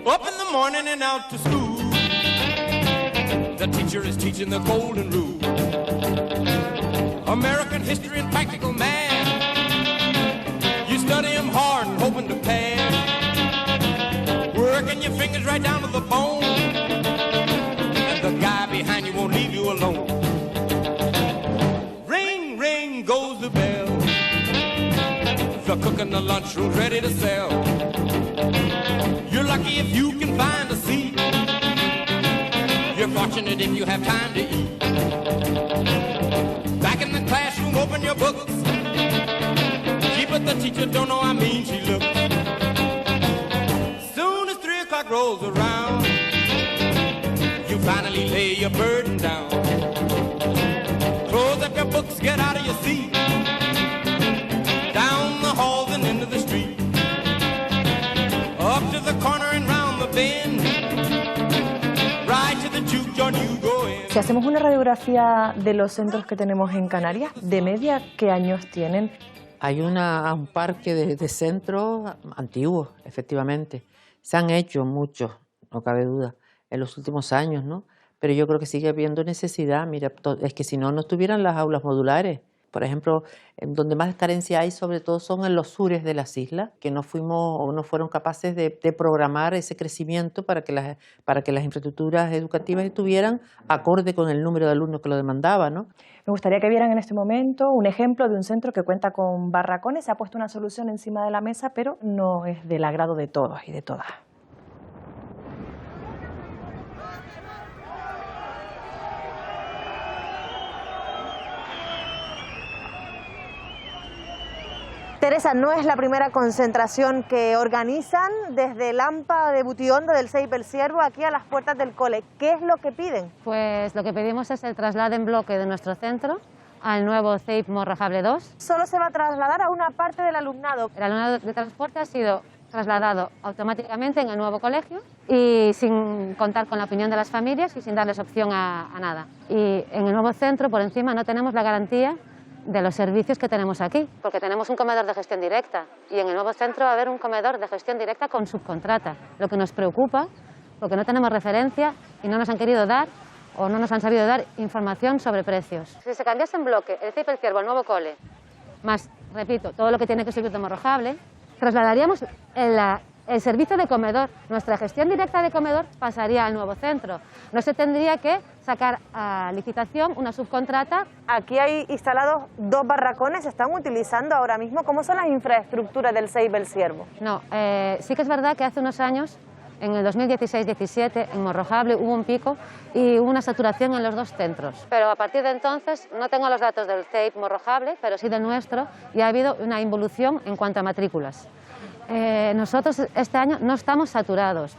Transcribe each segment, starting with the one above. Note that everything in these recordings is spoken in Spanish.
Up in the morning and out to school. The teacher is teaching the golden rule. American history and practical math. You study them hard and hoping to pass. Working your fingers right down to the bone. And the guy behind you won't leave you alone. Ring, ring goes the bell. The cook in the lunchroom's ready to sell. You're lucky if you can find a seat. You're fortunate if you have time to eat. Back in the classroom, open your books. Gee, but the teacher don't know how mean she looks. Soon as 3 o'clock rolls around, you finally lay your burden down. Close up your books, get out of your seat. Down the halls and into the street. Up to the corner and round the bend. Right to the juke joint you go in. Si hacemos una radiografía de los centros que tenemos en Canarias, ¿de media qué años tienen? Hay un parque de centros antiguos, efectivamente. Se han hecho muchos, no cabe duda, en los últimos años, ¿no? Pero yo creo que sigue habiendo necesidad. Mira, es que si no, no estuvieran las aulas modulares. Por ejemplo, donde más carencia hay sobre todo son en los sures de las islas, que no fueron capaces de programar ese crecimiento para que las infraestructuras educativas estuvieran acorde con el número de alumnos que lo demandaba, ¿no? Me gustaría que vieran en este momento un ejemplo de un centro que cuenta con barracones. Se ha puesto una solución encima de la mesa, pero no es del agrado de todos y de todas. Teresa, no es la primera concentración que organizan desde el AMPA de Butiondo del CEIP El Ciervo aquí a las puertas del cole. ¿Qué es lo que piden? Pues lo que pedimos es el traslado en bloque de nuestro centro al nuevo CEIP Morrojable 2. Solo se va a trasladar a una parte del alumnado. El alumnado de transporte ha sido trasladado automáticamente en el nuevo colegio y sin contar con la opinión de las familias y sin darles opción a nada. Y en el nuevo centro, por encima, no tenemos la garantía de los servicios que tenemos aquí, porque tenemos un comedor de gestión directa y en el nuevo centro va a haber un comedor de gestión directa con subcontrata, lo que nos preocupa porque no tenemos referencia y no nos han querido dar o no nos han sabido dar información sobre precios. Si se cambiase en bloque el CEIP El Ciervo al nuevo cole, más, repito, todo lo que tiene que servir de Morrojable, trasladaríamos el servicio de comedor. Nuestra gestión directa de comedor pasaría al nuevo centro. No se tendría que sacar a licitación una subcontrata. Aquí hay instalados 2 barracones, ¿se están utilizando ahora mismo? ¿Cómo son las infraestructuras del CEIP El Ciervo? No, sí que es verdad que hace unos años, en el 2016-17, en Morrojable hubo un pico y hubo una saturación en los 2 centros. Pero a partir de entonces, no tengo los datos del CEIP Morrojable, pero sí del nuestro, y ha habido una involución en cuanto a matrículas. Nosotros este año no estamos saturados.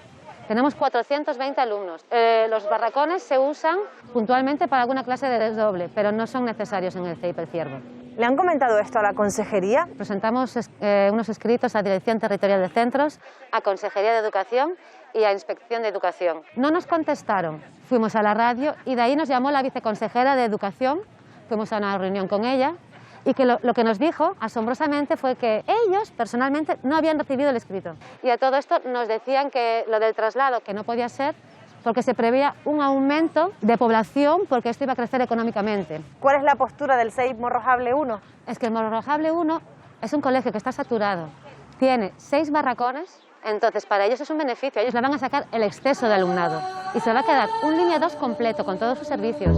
Tenemos 420 alumnos. Los barracones se usan puntualmente para alguna clase de desdoble, pero no son necesarios en el CEIP El Ciervo. ¿Le han comentado esto a la consejería? Presentamos unos escritos a Dirección Territorial de Centros, a Consejería de Educación y a Inspección de Educación. No nos contestaron. Fuimos a la radio y de ahí nos llamó la viceconsejera de Educación. Fuimos a una reunión con ella. Y que lo que nos dijo, asombrosamente, fue que ellos, personalmente, no habían recibido el escrito. Y a todo esto nos decían que lo del traslado, que no podía ser, porque se preveía un aumento de población, porque esto iba a crecer económicamente. ¿Cuál es la postura del CEIP Morrojable 1? Es que el Morrojable 1 es un colegio que está saturado, tiene 6 barracones, entonces para ellos es un beneficio, ellos le van a sacar el exceso de alumnado y se va a quedar un línea 2 completo con todos sus servicios.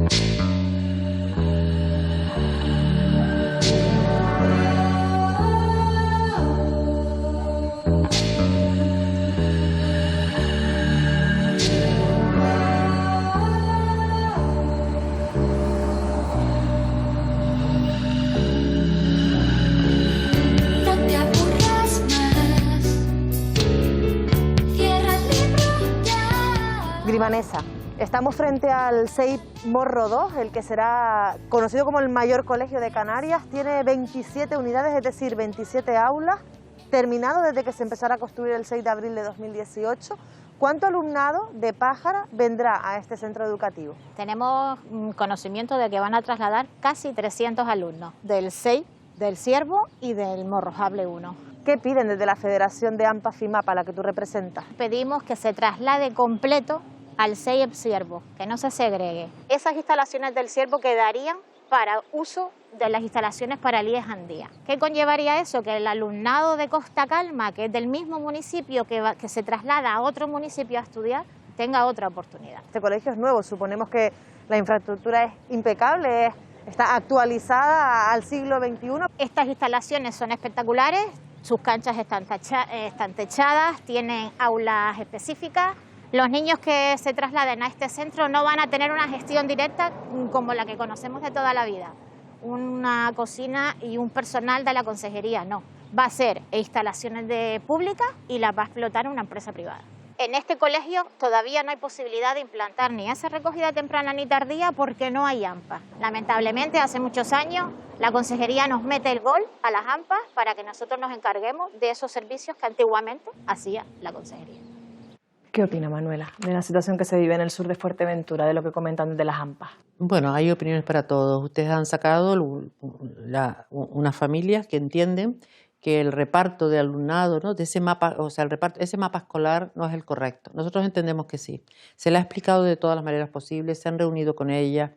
Grimanesa, estamos frente al CEIP Morro 2, el que será conocido como el mayor colegio de Canarias. Tiene 27 unidades, es decir, 27 aulas, terminado desde que se empezara a construir el 6 de abril de 2018. ¿Cuánto alumnado de Pájara vendrá a este centro educativo? Tenemos conocimiento de que van a trasladar casi 300 alumnos del CEIP, del Ciervo y del Morrojable 1. ¿Qué piden desde la Federación de AMPA FIMAPA, a la que tú representas? Pedimos que se traslade completo al CEIP Ciervo, que no se segregue. Esas instalaciones del Ciervo quedarían para uso de las instalaciones para el IES Andía. ¿Qué conllevaría eso? Que el alumnado de Costa Calma, que es del mismo municipio que se traslada a otro municipio a estudiar, tenga otra oportunidad. Este colegio es nuevo, suponemos que la infraestructura es impecable, está actualizada al siglo XXI. Estas instalaciones son espectaculares, sus canchas están techadas, tienen aulas específicas. Los niños que se trasladen a este centro no van a tener una gestión directa como la que conocemos de toda la vida, una cocina y un personal de la consejería, no. Va a ser instalaciones públicas y las va a explotar una empresa privada. En este colegio todavía no hay posibilidad de implantar ni esa recogida temprana ni tardía porque no hay AMPA. Lamentablemente, hace muchos años la consejería nos mete el gol a las AMPA para que nosotros nos encarguemos de esos servicios que antiguamente hacía la consejería. ¿Qué opina Manuela de la situación que se vive en el sur de Fuerteventura, de lo que comentan de las AMPA? Bueno, hay opiniones para todos. Ustedes han sacado unas familias que entienden que el reparto de alumnado, ¿no?, de ese mapa, o sea, ese mapa escolar no es el correcto. Nosotros entendemos que sí. Se le ha explicado de todas las maneras posibles, se han reunido con ellas.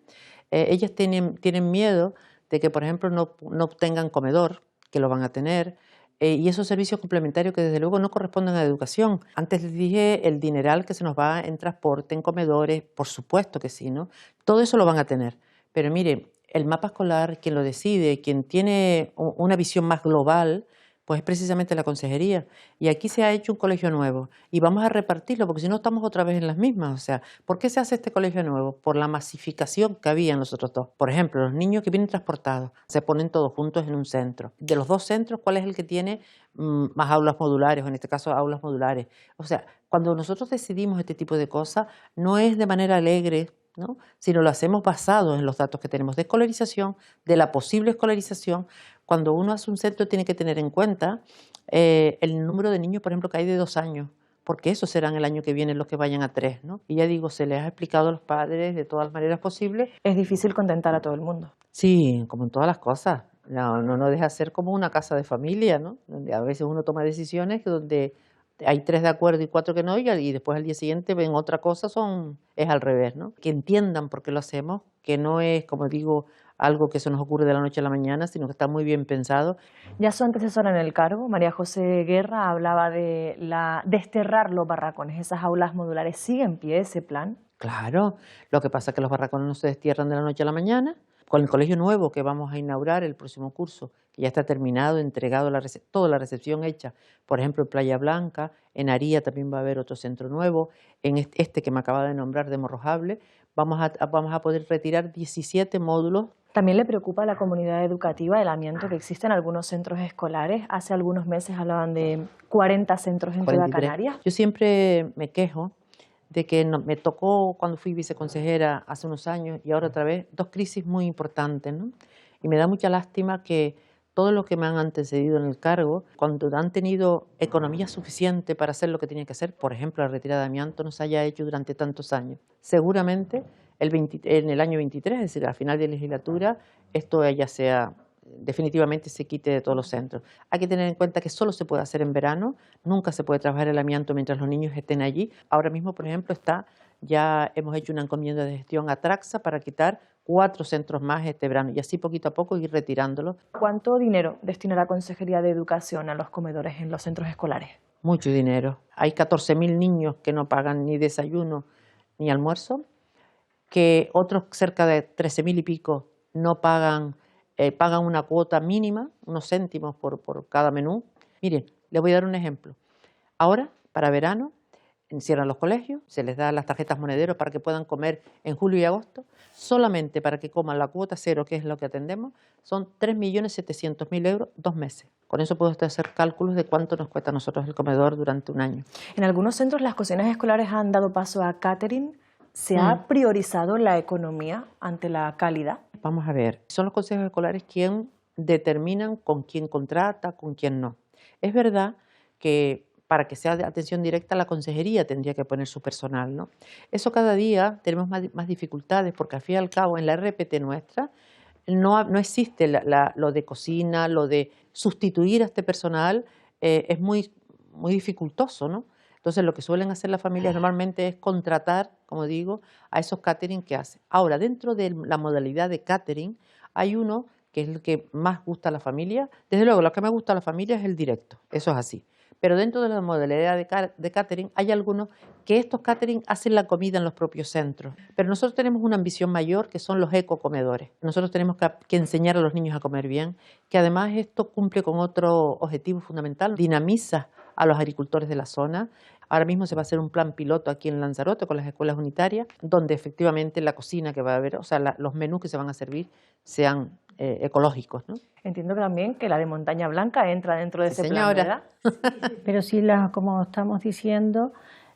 Ellas tienen miedo de que, por ejemplo, no tengan comedor, que lo van a tener, y esos servicios complementarios que desde luego no corresponden a la educación. Antes les dije el dineral que se nos va en transporte, en comedores, por supuesto que sí, ¿no? Todo eso lo van a tener. Pero mire, el mapa escolar, quien lo decide, quien tiene una visión más global, pues es precisamente la consejería. Y aquí se ha hecho un colegio nuevo y vamos a repartirlo, porque si no estamos otra vez en las mismas. O sea, ¿por qué se hace este colegio nuevo? Por la masificación que había en los otros dos. Por ejemplo, los niños que vienen transportados se ponen todos juntos en un centro. De los dos centros, ¿cuál es el que tiene más aulas modulares, o en este caso aulas modulares? O sea, cuando nosotros decidimos este tipo de cosas, no es de manera alegre, ¿no?, sino lo hacemos basado en los datos que tenemos de escolarización, de la posible escolarización. Cuando uno hace un centro tiene que tener en cuenta el número de niños, por ejemplo, que hay de 2 años, porque esos serán el año que viene los que vayan a 3, ¿no? Y ya digo, se les ha explicado a los padres de todas las maneras posibles. Es difícil contentar a todo el mundo. Sí, como en todas las cosas. No deja de ser como una casa de familia, ¿no?, donde a veces uno toma decisiones donde hay 3 de acuerdo y 4 que no, y después al día siguiente ven otra cosa, es al revés, ¿no? Que entiendan por qué lo hacemos, que no es, como digo, algo que se nos ocurre de la noche a la mañana, sino que está muy bien pensado. Ya su antecesora en el cargo, María José Guerra, hablaba de desterrar los barracones. ¿Esas aulas modulares sigue en pie ese plan? Claro, lo que pasa es que los barracones no se destierran de la noche a la mañana. Con el colegio nuevo que vamos a inaugurar el próximo curso, que ya está terminado, entregado, toda la recepción hecha, por ejemplo, en Playa Blanca, en Aría también va a haber otro centro nuevo, en este que me acaba de nombrar de Morrojable, vamos a poder retirar 17 módulos. ¿También le preocupa a la comunidad educativa el amianto que existe en algunos centros escolares? Hace algunos meses hablaban de 40 centros en toda Canarias. Yo siempre me quejo de que me tocó cuando fui viceconsejera hace unos años y ahora otra vez 2 crisis muy importantes, ¿no? Y me da mucha lástima que todos los que me han antecedido en el cargo, cuando han tenido economía suficiente para hacer lo que tenían que hacer, por ejemplo, la retirada de amianto, no se haya hecho durante tantos años. Seguramente en el año 23, es decir, al final de legislatura, esto ya sea definitivamente se quite de todos los centros. Hay que tener en cuenta que solo se puede hacer en verano, nunca se puede trabajar el amianto mientras los niños estén allí. Ahora mismo, por ejemplo, ya hemos hecho una encomienda de gestión a Traxa para quitar 4 centros más este verano y así poquito a poco ir retirándolos. ¿Cuánto dinero destina la Consejería de Educación a los comedores en los centros escolares? Mucho dinero. Hay 14.000 niños que no pagan ni desayuno ni almuerzo, que otros cerca de 13.000 y pico no pagan una cuota mínima, unos céntimos por cada menú. Miren, les voy a dar un ejemplo. Ahora, para verano, cierran los colegios, se les da las tarjetas monederos para que puedan comer en julio y agosto. Solamente para que coman la cuota cero, que es lo que atendemos, son 3.700.000 euros 2 meses. Con eso puede usted hacer cálculos de cuánto nos cuesta a nosotros el comedor durante un año. En algunos centros las cocinas escolares han dado paso a catering. ¿Se ha priorizado la economía ante la calidad? Vamos a ver, son los consejos escolares quienes determinan con quién contrata, con quién no. Es verdad que para que sea de atención directa la consejería tendría que poner su personal, ¿no? Eso cada día tenemos más dificultades porque al fin y al cabo en la RPT nuestra no existe lo de cocina, lo de sustituir a este personal es muy dificultoso, ¿no? Entonces, lo que suelen hacer las familias normalmente es contratar, como digo, a esos catering que hacen. Ahora, dentro de la modalidad de catering, hay uno que es el que más gusta a la familia. Desde luego, lo que más gusta a la familia es el directo, eso es así. Pero dentro de la modalidad de catering, hay algunos que estos catering hacen la comida en los propios centros. Pero nosotros tenemos una ambición mayor, que son los ecocomedores. Nosotros tenemos que enseñar a los niños a comer bien, que además esto cumple con otro objetivo fundamental, dinamiza a los agricultores de la zona. Ahora mismo se va a hacer un plan piloto aquí en Lanzarote con las escuelas unitarias, donde efectivamente la cocina que va a haber, o sea, los menús que se van a servir sean ecológicos, ¿no? Entiendo que también que la de Montaña Blanca entra dentro de Sí, ese plan, señora. ¿verdad? Pero sí, como estamos diciendo,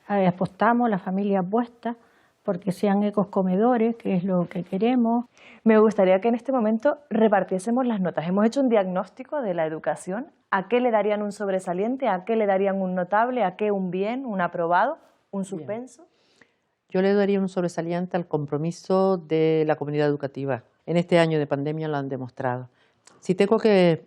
apostamos, la familia apuesta porque sean ecocomedores, que es lo que queremos. Me gustaría que en este momento repartiésemos las notas. Hemos hecho un diagnóstico de la educación. ¿A qué le darían un sobresaliente? ¿A qué le darían un notable? ¿A qué un bien? ¿Un aprobado? ¿Un suspenso? Yo le daría un sobresaliente al compromiso de la comunidad educativa. En este año de pandemia lo han demostrado. Si tengo que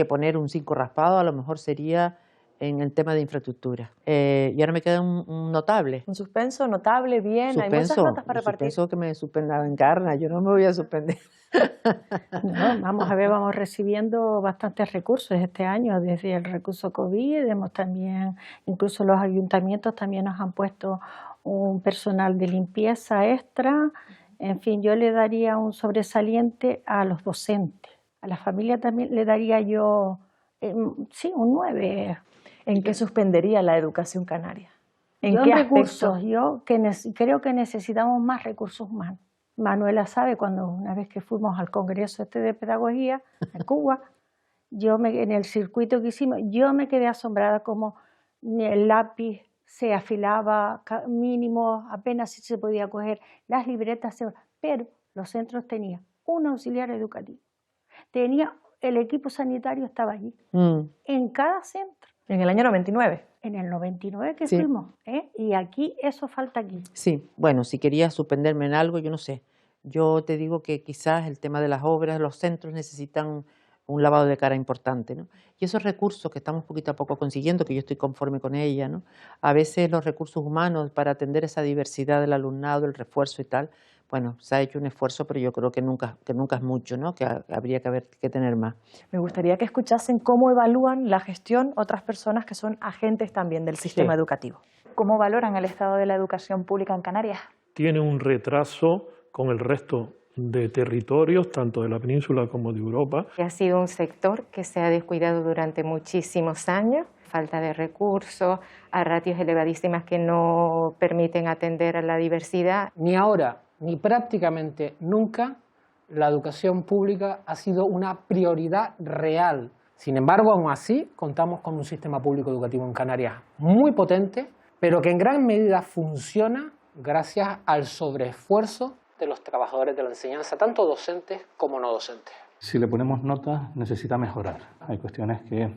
poner un 5 raspado, a lo mejor sería en el tema de infraestructura. Y ahora me queda un notable. Un suspenso, notable, bien. Hay muchas notas para repartir. Suspenso que me suspenda Encarna, yo no me voy a suspender. No, vamos a ver, vamos recibiendo bastantes recursos este año, desde el recurso COVID, hemos también, incluso los ayuntamientos también nos han puesto un personal de limpieza extra. En fin, yo le daría un sobresaliente a los docentes. A la familia también le daría yo, sí, un 9. ¿En qué suspendería la educación canaria? ¿En Yo qué recursos, aspecto? yo creo que necesitamos más recursos humanos. Manuela sabe, cuando una vez que fuimos al congreso de pedagogía en Cuba, en el circuito que hicimos, yo me quedé asombrada como el lápiz se afilaba mínimo, apenas si se podía coger, las libretas, pero los centros tenían un auxiliar educativo, el equipo sanitario estaba allí, en cada centro. En el año 99. En el 99 que Sí. fuimos, y aquí eso falta aquí. Sí, bueno, si querías suspenderme en algo, yo no sé. Yo te digo que quizás el tema de las obras, los centros necesitan un lavado de cara importante, ¿no? Y esos recursos que estamos poquito a poco consiguiendo, que yo estoy conforme con ella, ¿no? A veces los recursos humanos para atender esa diversidad del alumnado, el refuerzo y tal, bueno, se ha hecho un esfuerzo, pero yo creo que nunca es mucho, ¿no? Que habría que tener más. Me gustaría que escuchasen cómo evalúan la gestión otras personas que son agentes también del sistema educativo. ¿Cómo valoran el estado de la educación pública en Canarias? Tiene un retraso con el resto de territorios, tanto de la península como de Europa. Ha sido un sector que se ha descuidado durante muchísimos años, falta de recursos, a ratios elevadísimas que no permiten atender a la diversidad. Ni ahora ni prácticamente nunca la educación pública ha sido una prioridad real. Sin embargo, aún así, contamos con un sistema público educativo en Canarias muy potente, pero que en gran medida funciona gracias al sobreesfuerzo de los trabajadores de la enseñanza, tanto docentes como no docentes. Si le ponemos notas, necesita mejorar. Hay cuestiones que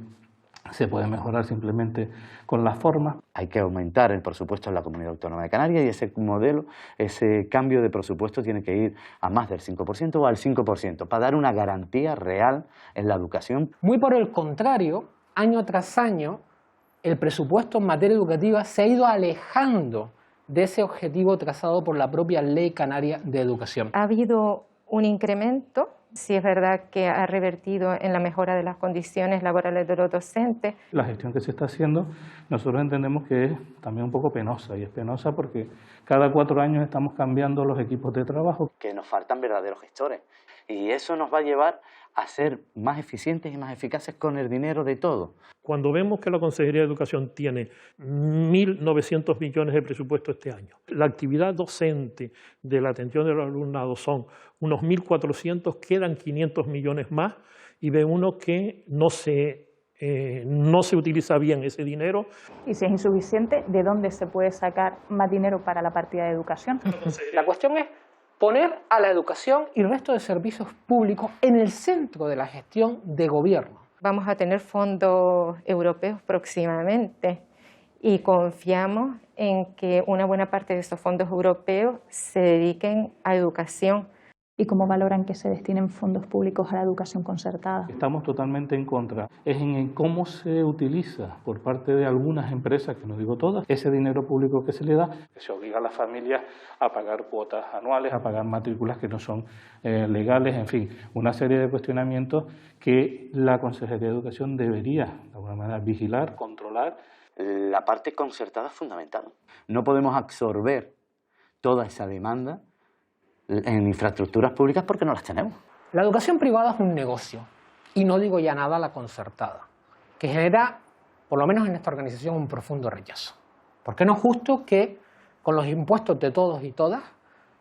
se pueden mejorar simplemente con la forma. Hay que aumentar el presupuesto en la Comunidad Autónoma de Canarias y ese modelo, ese cambio de presupuesto tiene que ir a más del 5% o al 5% para dar una garantía real en la educación. Muy por el contrario, año tras año, el presupuesto en materia educativa se ha ido alejando de ese objetivo trazado por la propia Ley Canaria de Educación. Ha habido un incremento, sí es verdad que ha revertido en la mejora de las condiciones laborales de los docentes. La gestión que se está haciendo, nosotros entendemos que es también un poco penosa, y es penosa porque cada 4 años estamos cambiando los equipos de trabajo. Que nos faltan verdaderos gestores y eso nos va a llevar a ser más eficientes y más eficaces con el dinero de todo. Cuando vemos que la Consejería de Educación tiene 1.900 millones de presupuesto este año, la actividad docente de la atención del alumnado son unos 1.400, quedan 500 millones más y ve uno que no se utiliza bien ese dinero. Y si es insuficiente, ¿de dónde se puede sacar más dinero para la partida de educación? La cuestión es poner a la educación y el resto de servicios públicos en el centro de la gestión de gobierno. Vamos a tener fondos europeos próximamente y confiamos en que una buena parte de esos fondos europeos se dediquen a educación. ¿Y cómo valoran que se destinen fondos públicos a la educación concertada? Estamos totalmente en contra. Es en cómo se utiliza por parte de algunas empresas, que no digo todas, ese dinero público que se le da, que se obliga a las familias a pagar cuotas anuales, a pagar matrículas que no son legales, en fin, una serie de cuestionamientos que la Consejería de Educación debería, de alguna manera, vigilar, controlar. La parte concertada es fundamental. No podemos absorber toda esa demanda en infraestructuras públicas porque no las tenemos. La educación privada es un negocio, y no digo ya nada la concertada, que genera, por lo menos en esta organización, un profundo rechazo. Porque no es justo que con los impuestos de todos y todas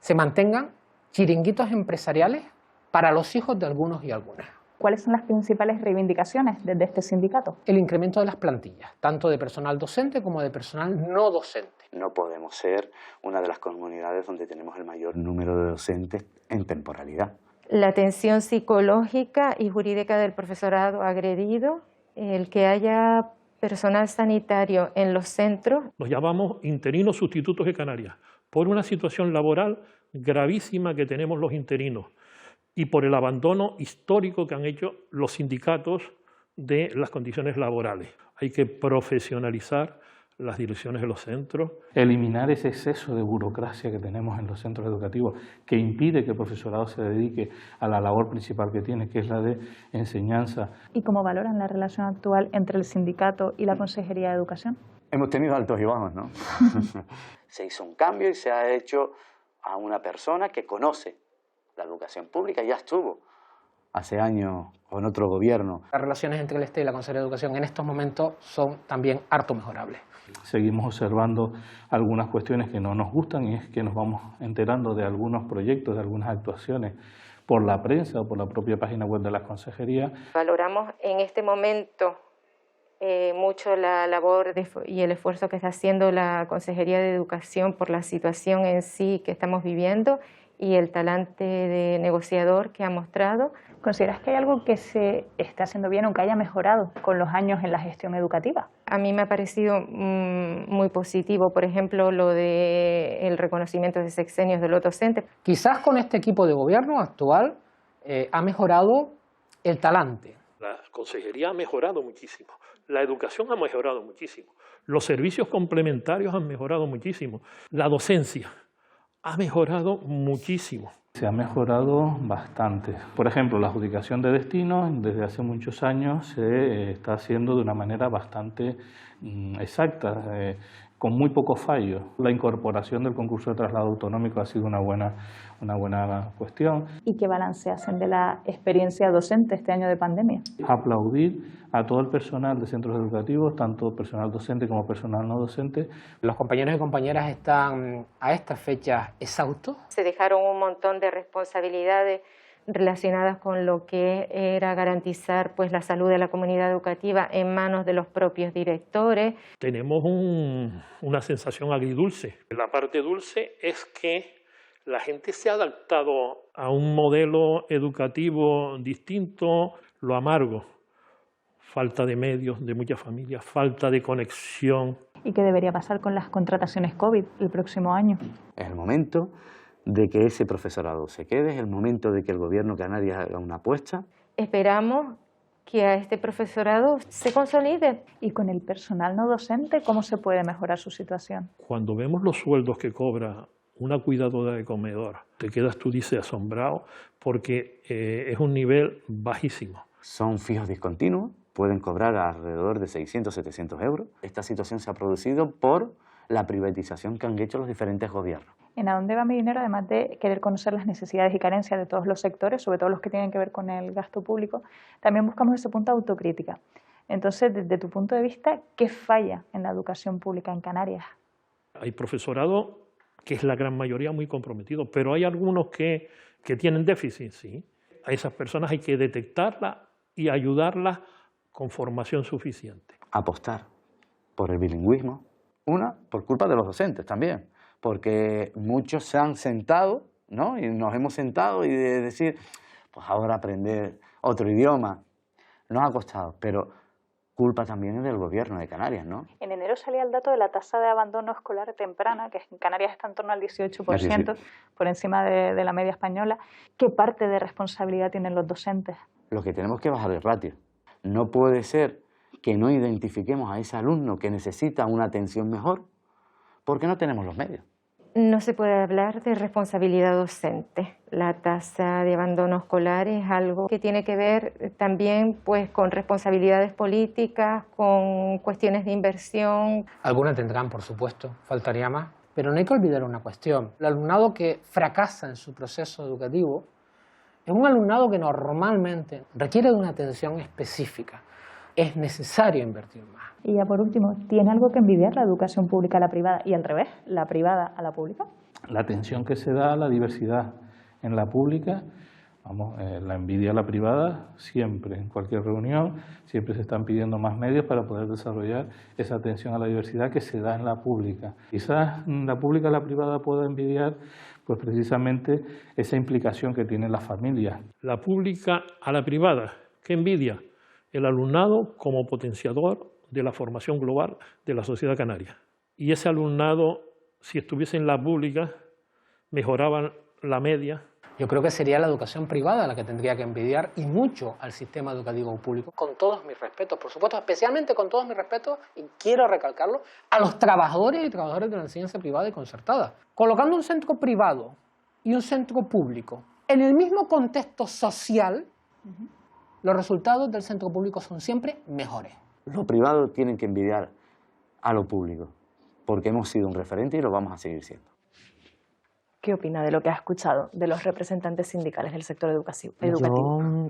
se mantengan chiringuitos empresariales para los hijos de algunos y algunas. ¿Cuáles son las principales reivindicaciones desde este sindicato? El incremento de las plantillas, tanto de personal docente como de personal no docente. No podemos ser una de las comunidades donde tenemos el mayor número de docentes en temporalidad. La atención psicológica y jurídica del profesorado agredido, el que haya personal sanitario en los centros. Los llamamos interinos sustitutos de Canarias, por una situación laboral gravísima que tenemos los interinos y por el abandono histórico que han hecho los sindicatos de las condiciones laborales. Hay que profesionalizar las direcciones de los centros. Eliminar ese exceso de burocracia que tenemos en los centros educativos que impide que el profesorado se dedique a la labor principal que tiene, que es la de enseñanza. ¿Y cómo valoran la relación actual entre el sindicato y la Consejería de Educación? Hemos tenido altos y bajos, ¿no? Se hizo un cambio y se ha hecho a una persona que conoce la educación pública, ya estuvo hace años con otro gobierno. Las relaciones entre el Estado y la Consejería de Educación en estos momentos son también harto mejorables. Seguimos observando algunas cuestiones que no nos gustan y es que nos vamos enterando de algunos proyectos, de algunas actuaciones por la prensa o por la propia página web de la Consejería. Valoramos en este momento mucho la labor y el esfuerzo que está haciendo la Consejería de Educación por la situación en sí que estamos viviendo y el talante de negociador que ha mostrado. ¿Consideras que hay algo que se está haciendo bien o que haya mejorado con los años en la gestión educativa? A mí me ha parecido muy positivo, por ejemplo, lo del reconocimiento de sexenios de los docentes. Quizás con este equipo de gobierno actual ha mejorado el talante. La consejería ha mejorado muchísimo, la educación ha mejorado muchísimo, los servicios complementarios han mejorado muchísimo, la docencia ha mejorado muchísimo. Se ha mejorado bastante. Por ejemplo, la adjudicación de destinos desde hace muchos años se está haciendo de una manera bastante exacta, con muy pocos fallos. La incorporación del concurso de traslado autonómico ha sido una buena cuestión. ¿Y qué balance hacen de la experiencia docente este año de pandemia? Aplaudir a todo el personal de centros educativos, tanto personal docente como personal no docente. Los compañeros y compañeras están a estas fechas exhaustos. Se dejaron un montón de responsabilidades relacionadas con lo que era garantizar pues, la salud de la comunidad educativa en manos de los propios directores. Tenemos una sensación agridulce. La parte dulce es que la gente se ha adaptado a un modelo educativo distinto. Lo amargo, falta de medios de muchas familias, falta de conexión. ¿Y qué debería pasar con las contrataciones COVID el próximo año? Es el momento de que ese profesorado se quede, es el momento de que el gobierno de Canarias haga una apuesta. Esperamos que a este profesorado se consolide. ¿Y con el personal no docente cómo se puede mejorar su situación? Cuando vemos los sueldos que cobra una cuidadora de comedor, te quedas, tú dices, asombrado, porque es un nivel bajísimo. Son fijos discontinuos, pueden cobrar alrededor de 600, 700 euros. Esta situación se ha producido por la privatización que han hecho los diferentes gobiernos. En ¿A dónde va mi dinero? Además de querer conocer las necesidades y carencias de todos los sectores, sobre todo los que tienen que ver con el gasto público, también buscamos ese punto de autocrítica. Entonces, desde tu punto de vista, ¿qué falla en la educación pública en Canarias? Hay profesorado que es la gran mayoría muy comprometido, pero hay algunos que tienen déficit, sí. A esas personas hay que detectarlas y ayudarlas con formación suficiente. Apostar por el bilingüismo, por culpa de los docentes también, porque muchos se han sentado, ¿no? Y nos hemos sentado y de decir, pues ahora aprender otro idioma, nos ha costado, pero culpa también es del gobierno de Canarias, ¿no? En enero salía el dato de la tasa de abandono escolar temprana, que en Canarias está en torno al 18%, por encima de la media española. ¿Qué parte de responsabilidad tienen los docentes? Lo que tenemos que bajar el ratio. No puede ser que no identifiquemos a ese alumno que necesita una atención mejor porque no tenemos los medios. No se puede hablar de responsabilidad docente. La tasa de abandono escolar es algo que tiene que ver también pues, con responsabilidades políticas, con cuestiones de inversión. Algunas tendrán, por supuesto, faltaría más, pero no hay que olvidar una cuestión. El alumnado que fracasa en su proceso educativo es un alumnado que normalmente requiere de una atención específica. Es necesario invertir más. Y ya por último, ¿tiene algo que envidiar la educación pública a la privada y al revés, la privada a la pública? La atención que se da a la diversidad en la pública, la envidia a la privada siempre, en cualquier reunión, siempre se están pidiendo más medios para poder desarrollar esa atención a la diversidad que se da en la pública. Quizás la pública a la privada pueda envidiar pues precisamente esa implicación que tienen las familias. La pública a la privada, ¿qué envidia? El alumnado como potenciador de la formación global de la sociedad canaria. Y ese alumnado, si estuviese en la pública, mejoraba la media. Yo creo que sería la educación privada la que tendría que envidiar y mucho al sistema educativo público. Con todos mis respetos, por supuesto, especialmente con todos mis respetos, y quiero recalcarlo, a los trabajadores y trabajadoras de la enseñanza privada y concertada. Colocando un centro privado y un centro público en el mismo contexto social, los resultados del centro público son siempre mejores. Los privados tienen que envidiar a lo público, porque hemos sido un referente y lo vamos a seguir siendo. ¿Qué opina de lo que ha escuchado de los representantes sindicales del sector educativo?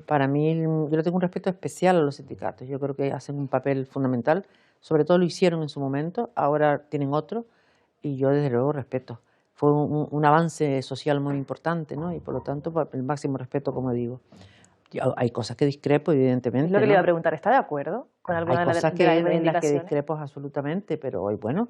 Para mí, yo le tengo un respeto especial a los sindicatos. Yo creo que hacen un papel fundamental. Sobre todo lo hicieron en su momento, ahora tienen otro, y yo desde luego respeto. Fue un avance social muy importante, ¿no? Y por lo tanto, el máximo respeto, como digo. Hay cosas que discrepo, evidentemente. Es lo que le iba a preguntar, ¿está de acuerdo con alguna de las reivindicaciones? En las que discrepo absolutamente, pero hoy, bueno,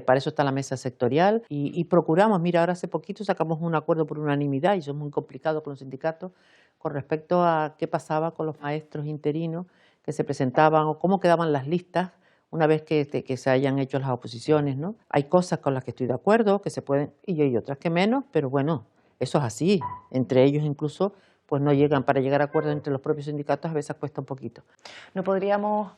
para eso está la mesa sectorial y procuramos, mira, ahora hace poquito sacamos un acuerdo por unanimidad y eso es muy complicado con los sindicatos con respecto a qué pasaba con los maestros interinos que se presentaban o cómo quedaban las listas una vez que se hayan hecho las oposiciones, ¿no? Hay cosas con las que estoy de acuerdo, que se pueden, y hay otras que menos, pero bueno, eso es así, entre ellos incluso pues no llegan, para llegar a acuerdos entre los propios sindicatos a veces cuesta un poquito. No podríamos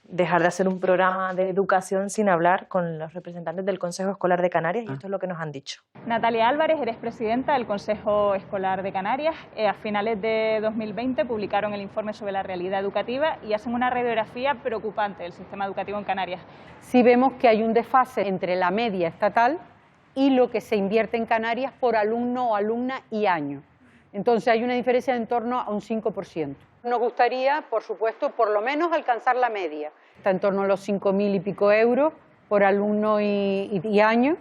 dejar de hacer un programa de educación sin hablar con los representantes del Consejo Escolar de Canarias y esto es lo que nos han dicho. Natalia Álvarez, eres presidenta del Consejo Escolar de Canarias. A finales de 2020 publicaron el informe sobre la realidad educativa y hacen una radiografía preocupante del sistema educativo en Canarias. Sí vemos que hay un desfase entre la media estatal y lo que se invierte en Canarias por alumno o alumna y año. Entonces hay una diferencia de en torno a un 5%. Nos gustaría, por supuesto, por lo menos alcanzar la media. Está en torno a los 5.000 y pico euros por alumno y año,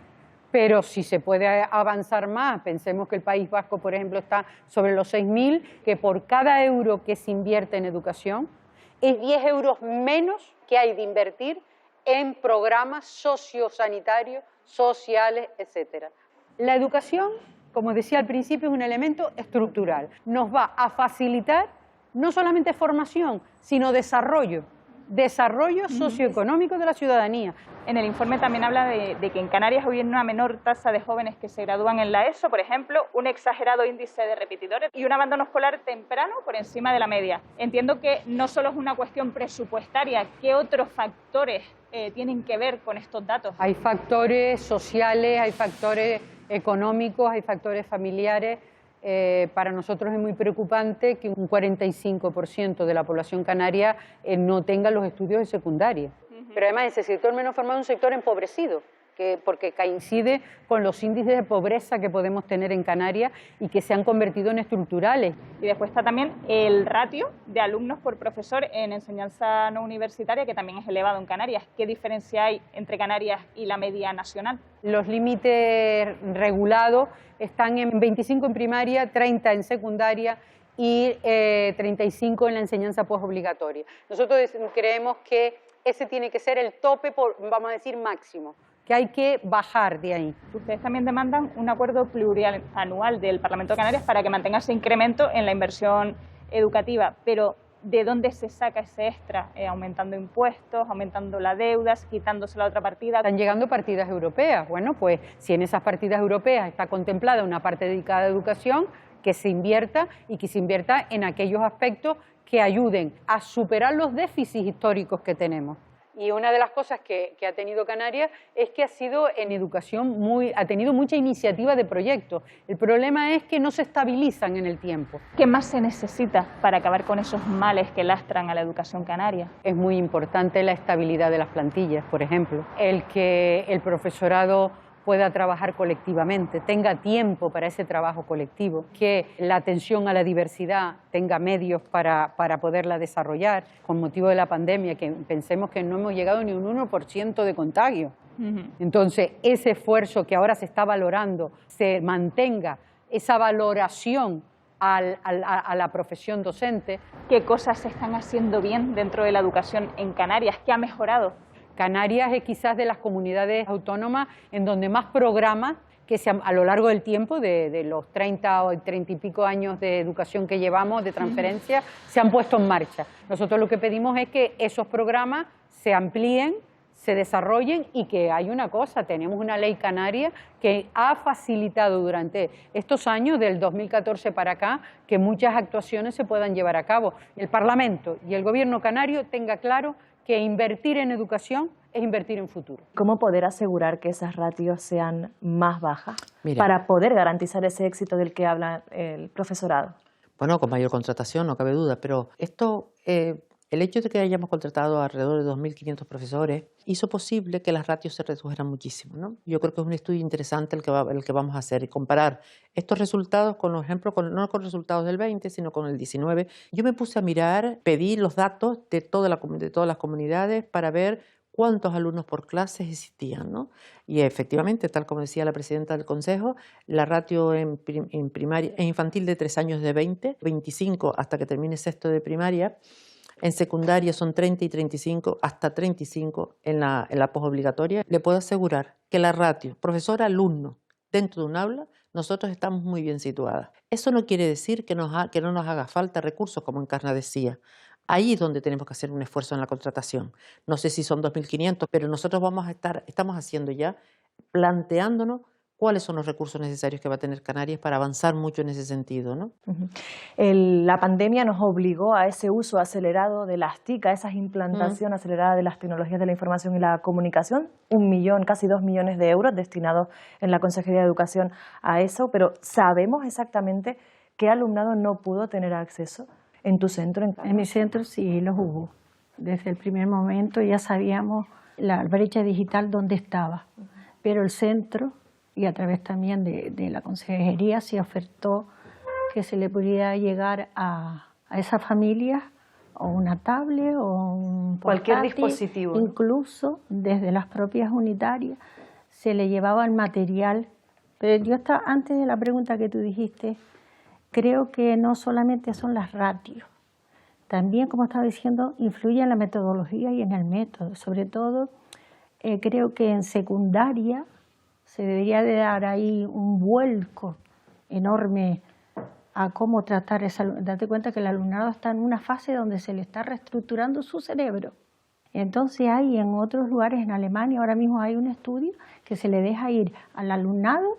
pero si se puede avanzar más, pensemos que el País Vasco, por ejemplo, está sobre los 6.000, que por cada euro que se invierte en educación, es 10 euros menos que hay de invertir en programas sociosanitarios, sociales, etc. La educación, como decía al principio, es un elemento estructural. Nos va a facilitar no solamente formación, sino desarrollo socioeconómico de la ciudadanía. En el informe también habla de que en Canarias hoy hay una menor tasa de jóvenes que se gradúan en la ESO, por ejemplo, un exagerado índice de repetidores y un abandono escolar temprano por encima de la media. Entiendo que no solo es una cuestión presupuestaria, ¿qué otros factores tienen que ver con estos datos? Hay factores sociales, hay factores económicos, hay factores familiares. Para nosotros es muy preocupante que un 45% de la población canaria no tenga los estudios de secundaria. Pero además ese sector menos formado es un sector empobrecido, porque coincide con los índices de pobreza que podemos tener en Canarias y que se han convertido en estructurales. Y después está también el ratio de alumnos por profesor en enseñanza no universitaria, que también es elevado en Canarias. ¿Qué diferencia hay entre Canarias y la media nacional? Los límites regulados están en 25 en primaria, 30 en secundaria y 35 en la enseñanza posobligatoria. Nosotros creemos que ese tiene que ser el tope, vamos a decir, máximo, que hay que bajar de ahí. Ustedes también demandan un acuerdo plurianual del Parlamento de Canarias para que mantenga ese incremento en la inversión educativa, pero ¿De dónde se saca ese extra? Aumentando impuestos, aumentando la deuda, quitándose la otra partida. Están llegando partidas europeas. Bueno, pues si en esas partidas europeas está contemplada una parte dedicada a educación, que se invierta y que se invierta en aquellos aspectos que ayuden a superar los déficits históricos que tenemos. Y una de las cosas que ha tenido Canarias es que ha sido en educación ha tenido mucha iniciativa de proyectos. El problema es que no se estabilizan en el tiempo. ¿Qué más se necesita para acabar con esos males que lastran a la educación canaria? Es muy importante la estabilidad de las plantillas, por ejemplo. El que el profesorado pueda trabajar colectivamente, tenga tiempo para ese trabajo colectivo, que la atención a la diversidad tenga medios para poderla desarrollar. Con motivo de la pandemia, que pensemos que no hemos llegado ni un 1% de contagio. Entonces, ese esfuerzo que ahora se está valorando, se mantenga esa valoración a la profesión docente. ¿Qué cosas se están haciendo bien dentro de la educación en Canarias? ¿Qué ha mejorado? Canarias es quizás de las comunidades autónomas en donde más programas que a lo largo del tiempo, de los 30 o 30 y pico años de educación que llevamos, de transferencia, se han puesto en marcha. Nosotros lo que pedimos es que esos programas se amplíen, se desarrollen y que hay una cosa, tenemos una ley canaria que ha facilitado durante estos años, del 2014 para acá, que muchas actuaciones se puedan llevar a cabo. El Parlamento y el Gobierno canario tenga claro que invertir en educación es invertir en futuro. ¿Cómo poder asegurar que esas ratios sean más bajas Mira, para poder garantizar ese éxito del que habla el profesorado? Bueno, con mayor contratación, no cabe duda, pero esto, el hecho de que hayamos contratado alrededor de 2.500 profesores hizo posible que las ratios se redujeran muchísimo, ¿no? Yo creo que es un estudio interesante el que vamos a hacer y comparar estos resultados con, por ejemplo, no con resultados del 20, sino con el 19. Yo me puse a mirar, pedí los datos de todas las comunidades para ver cuántos alumnos por clase existían, ¿no? Y efectivamente, tal como decía la presidenta del Consejo, la ratio en primaria, en infantil de 3 años de 20, 25 hasta que termine sexto de primaria. En secundaria son 30 y 35, hasta 35 en la posobligatoria. Le puedo asegurar que la ratio profesor-alumno dentro de un aula, nosotros estamos muy bien situadas. Eso no quiere decir que no nos haga falta recursos, como Encarna decía. Ahí es donde tenemos que hacer un esfuerzo en la contratación. No sé si son 2.500, pero nosotros estamos haciendo ya, planteándonos cuáles son los recursos necesarios que va a tener Canarias para avanzar mucho en ese sentido, ¿no? La pandemia nos obligó a ese uso acelerado de las TIC, a esa implantación acelerada de las tecnologías de la información y la comunicación. 1 millón, casi 2 millones de euros destinados en la Consejería de Educación a eso, pero ¿sabemos exactamente qué alumnado no pudo tener acceso en tu centro? En mi centro sí los hubo. Desde el primer momento ya sabíamos la brecha digital dónde estaba, pero el centro, y a través también de la consejería, se ofertó que se le pudiera llegar a esa familia o una tablet o un cualquier portátil, dispositivo. incluso desde las propias unitarias se le llevaba el material. Pero yo antes de la pregunta que tú dijiste, creo que no solamente son las ratios, también, como estaba diciendo, influye en la metodología y en el método. Sobre todo, creo que en secundaria se debería de dar ahí un vuelco enorme a cómo tratar esa. Date cuenta que el alumnado está en una fase donde se le está reestructurando su cerebro. Entonces hay en otros lugares, en Alemania, ahora mismo hay un estudio que se le deja ir al alumnado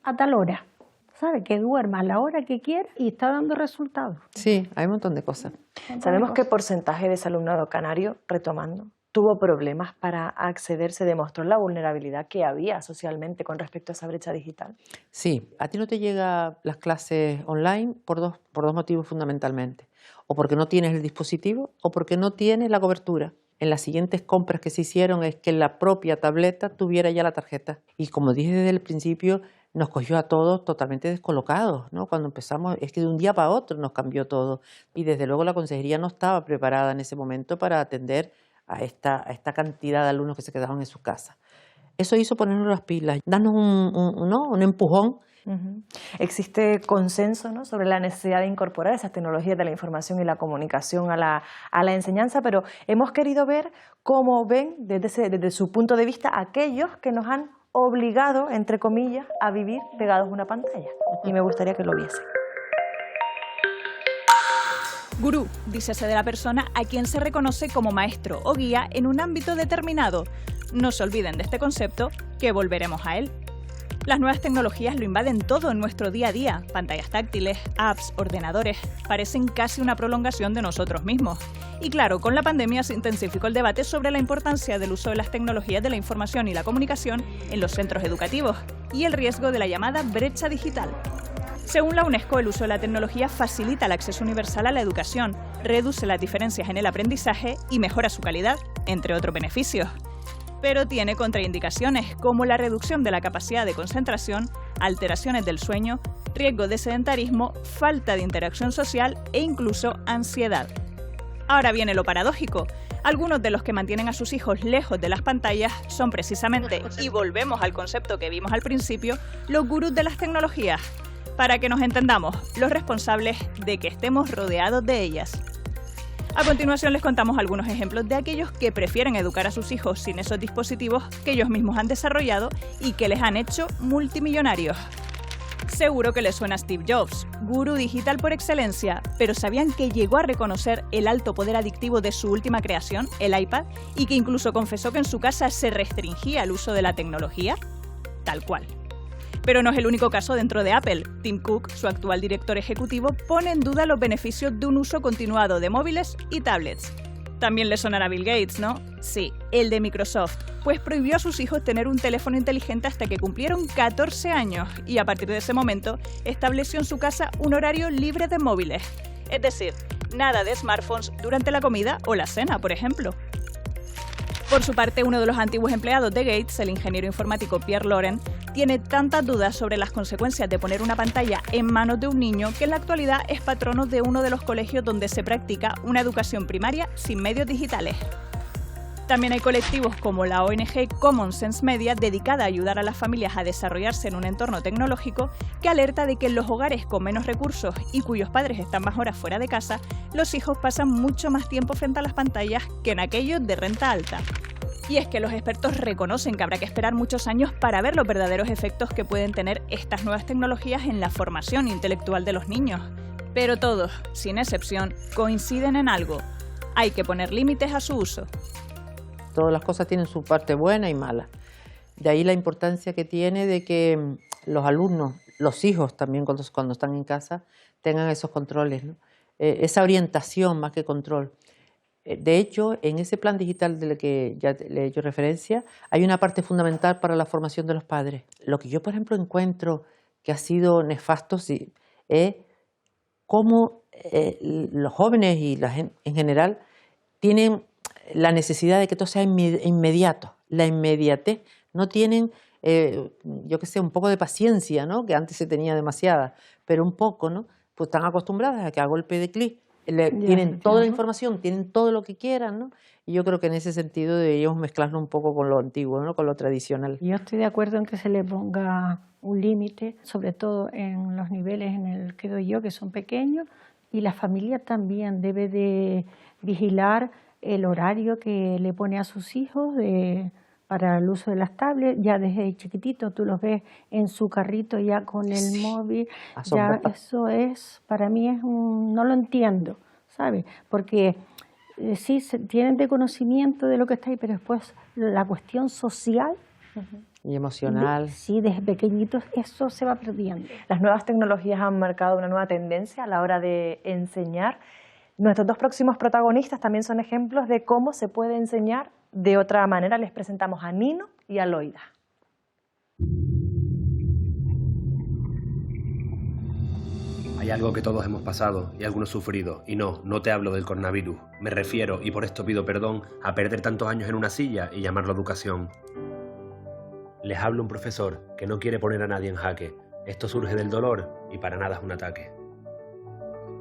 a tal hora, ¿sabe? Que duerma a la hora que quiera y está dando resultados. Sí, hay un montón de cosas. ¿Sabemos qué porcentaje de ese alumnado canario, retomando, tuvo problemas para acceder? Se demostró la vulnerabilidad que había socialmente con respecto a esa brecha digital. Sí, a ti no te llegan las clases online por dos motivos fundamentalmente. O porque no tienes el dispositivo o porque no tienes la cobertura. En las siguientes compras que se hicieron es que la propia tableta tuviera ya la tarjeta. Y como dije desde el principio, nos cogió a todos totalmente descolocados, ¿no? Cuando empezamos, es que de un día para otro nos cambió todo. Y desde luego la consejería no estaba preparada en ese momento para atender a esta cantidad de alumnos que se quedaron en su casa. Eso hizo ponernos las pilas, darnos un empujón. Existe consenso, ¿no?, sobre la necesidad de incorporar esas tecnologías de la información y la comunicación a la enseñanza, pero hemos querido ver cómo ven desde su punto de vista aquellos que nos han obligado, entre comillas, a vivir pegados a una pantalla. Y me gustaría que lo viesen. Gurú, dícese de la persona a quien se reconoce como maestro o guía en un ámbito determinado. No se olviden de este concepto, que volveremos a él. Las nuevas tecnologías lo invaden todo en nuestro día a día. Pantallas táctiles, apps, ordenadores, parecen casi una prolongación de nosotros mismos. Y claro, con la pandemia se intensificó el debate sobre la importancia del uso de las tecnologías de la información y la comunicación en los centros educativos y el riesgo de la llamada brecha digital. Según la UNESCO, el uso de la tecnología facilita el acceso universal a la educación, reduce las diferencias en el aprendizaje y mejora su calidad, entre otros beneficios. Pero tiene contraindicaciones, como la reducción de la capacidad de concentración, alteraciones del sueño, riesgo de sedentarismo, falta de interacción social e incluso ansiedad. Ahora viene lo paradójico. Algunos de los que mantienen a sus hijos lejos de las pantallas son precisamente, y volvemos al concepto que vimos al principio, los gurús de las tecnologías. Para que nos entendamos, los responsables de que estemos rodeados de ellas. A continuación les contamos algunos ejemplos de aquellos que prefieren educar a sus hijos sin esos dispositivos que ellos mismos han desarrollado y que les han hecho multimillonarios. Seguro que les suena Steve Jobs, gurú digital por excelencia, pero ¿sabían que llegó a reconocer el alto poder adictivo de su última creación, el iPad, y que incluso confesó que en su casa se restringía el uso de la tecnología? Tal cual. Pero no es el único caso dentro de Apple. Tim Cook, su actual director ejecutivo, pone en duda los beneficios de un uso continuado de móviles y tablets. También le sonará a Bill Gates, ¿no? Sí, el de Microsoft, pues prohibió a sus hijos tener un teléfono inteligente hasta que cumplieron 14 años y a partir de ese momento estableció en su casa un horario libre de móviles. Es decir, nada de smartphones durante la comida o la cena, por ejemplo. Por su parte, uno de los antiguos empleados de Gates, el ingeniero informático Pierre Loren, tiene tantas dudas sobre las consecuencias de poner una pantalla en manos de un niño que en la actualidad es patrono de uno de los colegios donde se practica una educación primaria sin medios digitales. También hay colectivos como la ONG Common Sense Media, dedicada a ayudar a las familias a desarrollarse en un entorno tecnológico, que alerta de que en los hogares con menos recursos y cuyos padres están más horas fuera de casa, los hijos pasan mucho más tiempo frente a las pantallas que en aquellos de renta alta. Y es que los expertos reconocen que habrá que esperar muchos años para ver los verdaderos efectos que pueden tener estas nuevas tecnologías en la formación intelectual de los niños. Pero todos, sin excepción, coinciden en algo: hay que poner límites a su uso. Todas las cosas tienen su parte buena y mala. De ahí la importancia que tiene de que los alumnos, los hijos también cuando están en casa, tengan esos controles, ¿no? Esa orientación más que control. De hecho, en ese plan digital del que ya le he hecho referencia, hay una parte fundamental para la formación de los padres. Lo que yo, por ejemplo, encuentro que ha sido nefasto es cómo los jóvenes y la gente en general tienen la necesidad de que todo sea inmediato, la inmediatez. No tienen, yo qué sé, un poco de paciencia, ¿no? Que antes se tenía demasiada, pero un poco, ¿no? Pues están acostumbradas a que a golpe de clic tienen toda la información, tienen todo lo que quieran, ¿no? Y yo creo que en ese sentido deberíamos mezclarlo un poco con lo antiguo, ¿no? Con lo tradicional. Yo estoy de acuerdo en que se le ponga un límite, sobre todo en los niveles en el que doy yo, que son pequeños, y la familia también debe de vigilar el horario que le pone a sus hijos para el uso de las tablets. Ya desde chiquitito tú los ves en su carrito ya con el móvil. Ya eso es, para mí no lo entiendo, ¿sabes? Porque sí, tienen de conocimiento de lo que está ahí, pero después la cuestión social y emocional. Sí, desde pequeñitos eso se va perdiendo. Las nuevas tecnologías han marcado una nueva tendencia a la hora de enseñar. Nuestros dos próximos protagonistas también son ejemplos de cómo se puede enseñar de otra manera. Les presentamos a Nino y a Loida. Hay algo que todos hemos pasado y algunos sufrido, y no te hablo del coronavirus. Me refiero, y por esto pido perdón, a perder tantos años en una silla y llamarlo educación. Les habla un profesor que no quiere poner a nadie en jaque. Esto surge del dolor y para nada es un ataque.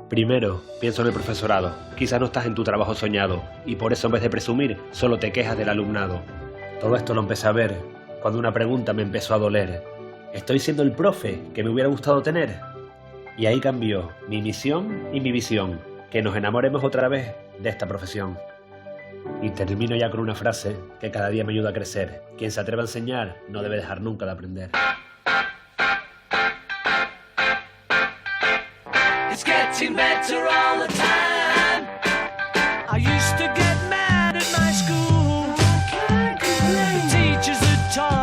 Primero, pienso en el profesorado. Quizá no estás en tu trabajo soñado y por eso en vez de presumir, solo te quejas del alumnado. Todo esto lo empecé a ver cuando una pregunta me empezó a doler. ¿Estoy siendo el profe que me hubiera gustado tener? Y ahí cambió mi misión y mi visión, que nos enamoremos otra vez de esta profesión. Y termino ya con una frase que cada día me ayuda a crecer. Quien se atreva a enseñar no debe dejar nunca de aprender. It's getting better all the time.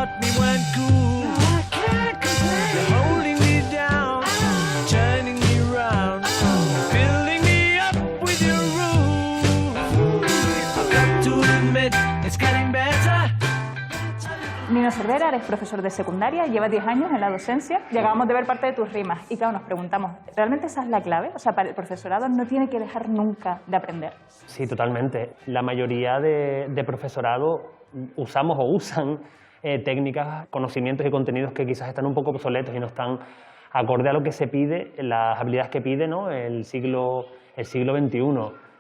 got me one cool. You're holding me down, turning me round, filling me up with your rules. I've got to admit, it's getting better. Nino Cervera, eres profesor de secundaria, llevas 10 años en la docencia y acabamos de ver parte de tus rimas. Y claro, nos preguntamos, ¿realmente esa es la clave? O sea, para el profesorado no tiene que dejar nunca de aprender. Sí, totalmente. La mayoría de profesorado usamos o usan técnicas, conocimientos y contenidos que quizás están un poco obsoletos y no están acorde a lo que se pide, las habilidades que pide, ¿no?, el siglo XXI.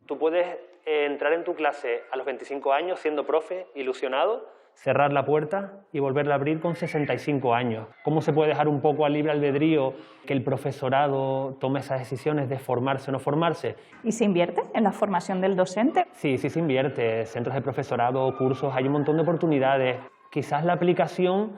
Tú puedes entrar en tu clase a los 25 años siendo profe, ilusionado, cerrar la puerta y volverla a abrir con 65 años. ¿Cómo se puede dejar un poco al libre albedrío que el profesorado tome esas decisiones de formarse o no formarse? ¿Y se invierte en la formación del docente? Sí, sí se invierte. Centros de profesorado, cursos, hay un montón de oportunidades. Quizás la aplicación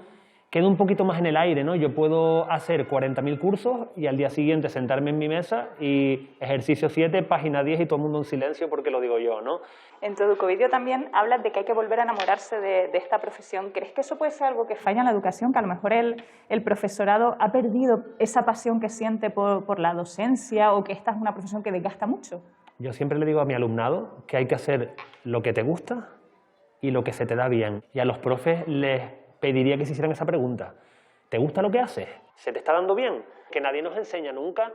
queda un poquito más en el aire, ¿no? Yo puedo hacer 40.000 cursos y al día siguiente sentarme en mi mesa y ejercicio 7, página 10 y todo el mundo en silencio porque lo digo yo, ¿no? En tu educovídeo también hablas de que hay que volver a enamorarse de esta profesión. ¿Crees que eso puede ser algo que falla en la educación? Que a lo mejor el profesorado ha perdido esa pasión que siente por la docencia o que esta es una profesión que desgasta mucho. Yo siempre le digo a mi alumnado que hay que hacer lo que te gusta y lo que se te da bien. Y a los profes les pediría que se hicieran esa pregunta. ¿Te gusta lo que haces? ¿Se te está dando bien? Que nadie nos enseña nunca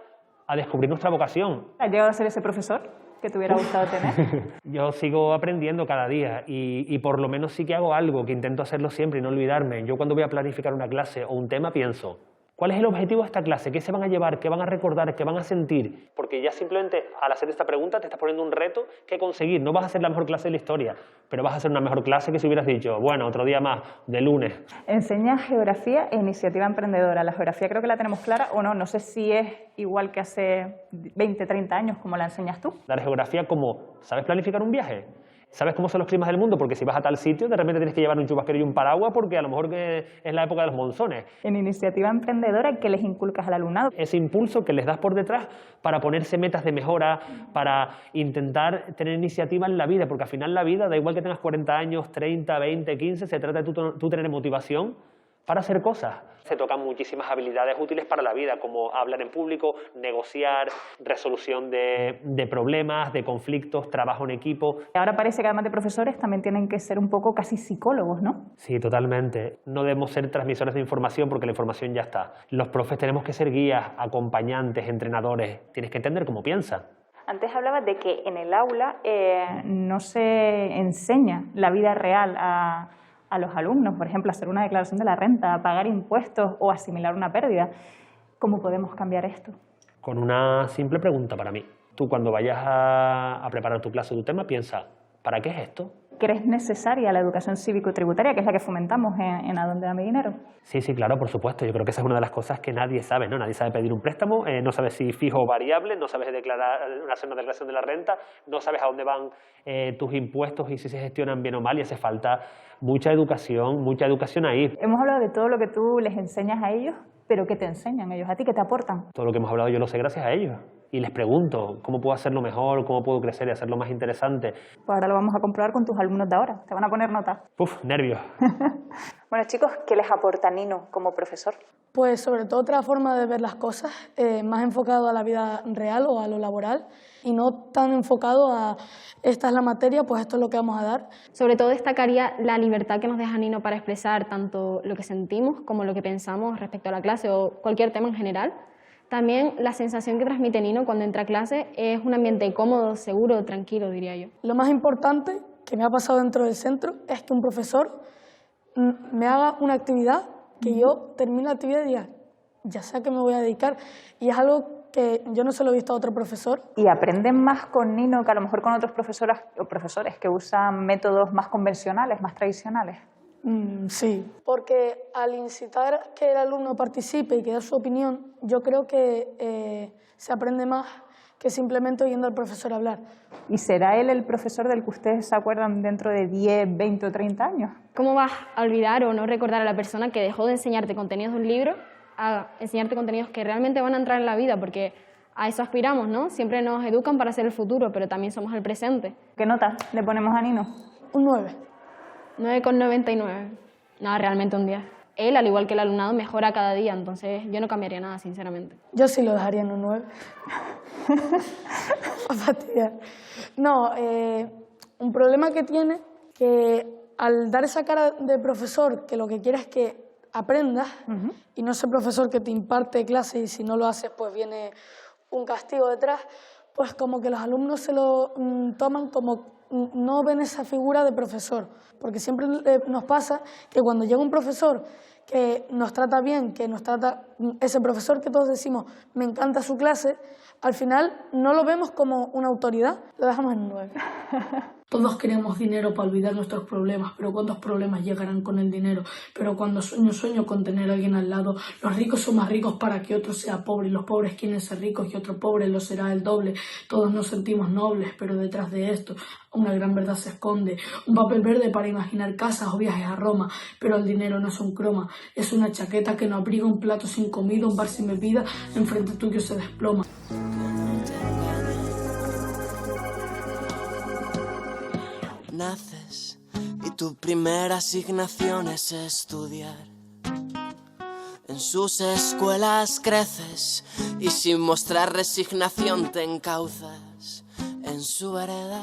a descubrir nuestra vocación. ¿Has llegado a ser ese profesor que te hubiera gustado tener? Yo sigo aprendiendo cada día y por lo menos sí que hago algo, que intento hacerlo siempre y no olvidarme. Yo cuando voy a planificar una clase o un tema pienso, ¿cuál es el objetivo de esta clase? ¿Qué se van a llevar? ¿Qué van a recordar? ¿Qué van a sentir? Porque ya simplemente al hacer esta pregunta te estás poniendo un reto que conseguir. No vas a hacer la mejor clase de la historia, pero vas a hacer una mejor clase que si hubieras dicho, bueno, otro día más, de lunes. Enseñas geografía e iniciativa emprendedora. La geografía creo que la tenemos clara o no. No sé si es igual que hace 20, 30 años como la enseñas tú. La geografía como, ¿sabes planificar un viaje? ¿Sabes cómo son los climas del mundo? Porque si vas a tal sitio, de repente tienes que llevar un chubasquero y un paraguas porque a lo mejor que es la época de los monzones. En iniciativa emprendedora, ¿qué les inculcas al alumnado? Ese impulso que les das por detrás para ponerse metas de mejora, para intentar tener iniciativa en la vida, porque al final la vida, da igual que tengas 40 años, 30, 20, 15, se trata de tú tener motivación para hacer cosas. Se tocan muchísimas habilidades útiles para la vida, como hablar en público, negociar, resolución de problemas, de conflictos, trabajo en equipo. Ahora parece que además de profesores también tienen que ser un poco casi psicólogos, ¿no? Sí, totalmente. No debemos ser transmisores de información porque la información ya está. Los profes tenemos que ser guías, acompañantes, entrenadores. Tienes que entender cómo piensan. Antes hablabas de que en el aula no se enseña la vida real a los alumnos, por ejemplo, hacer una declaración de la renta, pagar impuestos o asimilar una pérdida. ¿Cómo podemos cambiar esto? Con una simple pregunta para mí. Tú cuando vayas a preparar tu clase o tu tema, piensa, ¿para qué es esto? ¿Crees necesaria la educación cívico-tributaria, que es la que fomentamos en ¿A dónde va mi dinero? Sí, sí, claro, por supuesto. Yo creo que esa es una de las cosas que nadie sabe, ¿no? Nadie sabe pedir un préstamo, no sabes si fijo o variable, no sabes hacer una declaración de la renta, no sabes a dónde van tus impuestos y si se gestionan bien o mal, y hace falta mucha educación ahí. Hemos hablado de todo lo que tú les enseñas a ellos, pero ¿qué te enseñan ellos a ti? ¿Qué te aportan? Todo lo que hemos hablado yo lo sé gracias a ellos. Y les pregunto, ¿cómo puedo hacerlo mejor? ¿Cómo puedo crecer y hacerlo más interesante? Pues ahora lo vamos a comprobar con tus alumnos de ahora. Te van a poner notas. Uf, nervios. Bueno, chicos, ¿qué les aporta Nino como profesor? Pues sobre todo otra forma de ver las cosas, más enfocado a la vida real o a lo laboral y no tan enfocado a esta es la materia, pues esto es lo que vamos a dar. Sobre todo destacaría la libertad que nos deja Nino para expresar tanto lo que sentimos como lo que pensamos respecto a la clase o cualquier tema en general. También la sensación que transmite Nino cuando entra a clase es un ambiente cómodo, seguro, tranquilo, diría yo. Lo más importante que me ha pasado dentro del centro es que un profesor me haga una actividad, que yo termine la actividad y diga, ya sé a qué me voy a dedicar. Y es algo que yo no se lo he visto a otro profesor. ¿Y aprenden más con Nino que a lo mejor con otros profesores que usan métodos más convencionales, más tradicionales? Sí, porque al incitar que el alumno participe y que dé su opinión, yo creo que se aprende más que simplemente oyendo al profesor hablar. ¿Y será él el profesor del que ustedes se acuerdan dentro de 10, 20 o 30 años? ¿Cómo vas a olvidar o no recordar a la persona que dejó de enseñarte contenidos de un libro a enseñarte contenidos que realmente van a entrar en la vida? Porque a eso aspiramos, ¿no? Siempre nos educan para ser el futuro, pero también somos el presente. ¿Qué nota le ponemos a Nino? Un 9. 9,99. No, realmente un 10. Él, al igual que el alumnado, mejora cada día, entonces yo no cambiaría nada, sinceramente. Yo sí lo dejaría en un 9. A fastidiar. No, un problema que tiene, que al dar esa cara de profesor, que lo que quiere es que aprendas, y no ese profesor que te imparte clase y si no lo haces pues viene un castigo detrás, pues como que los alumnos se lo toman como no ven esa figura de profesor, porque siempre nos pasa que cuando llega un profesor que nos trata bien, que nos trata ese profesor que todos decimos me encanta su clase, al final no lo vemos como una autoridad, lo dejamos en 9. Todos queremos dinero para olvidar nuestros problemas, pero ¿cuántos problemas llegarán con el dinero? Pero cuando sueño con tener a alguien al lado, los ricos son más ricos para que otro sea pobre, y los pobres quieren ser ricos y otro pobre lo será el doble. Todos nos sentimos nobles, pero detrás de esto una gran verdad se esconde. Un papel verde para imaginar casas o viajes a Roma, pero el dinero no es un croma, es una chaqueta que no abriga un plato sin comida, un bar sin bebida, enfrente tuyo se desploma. Naces y tu primera asignación es estudiar. En sus escuelas creces y sin mostrar resignación te encauzas en su vereda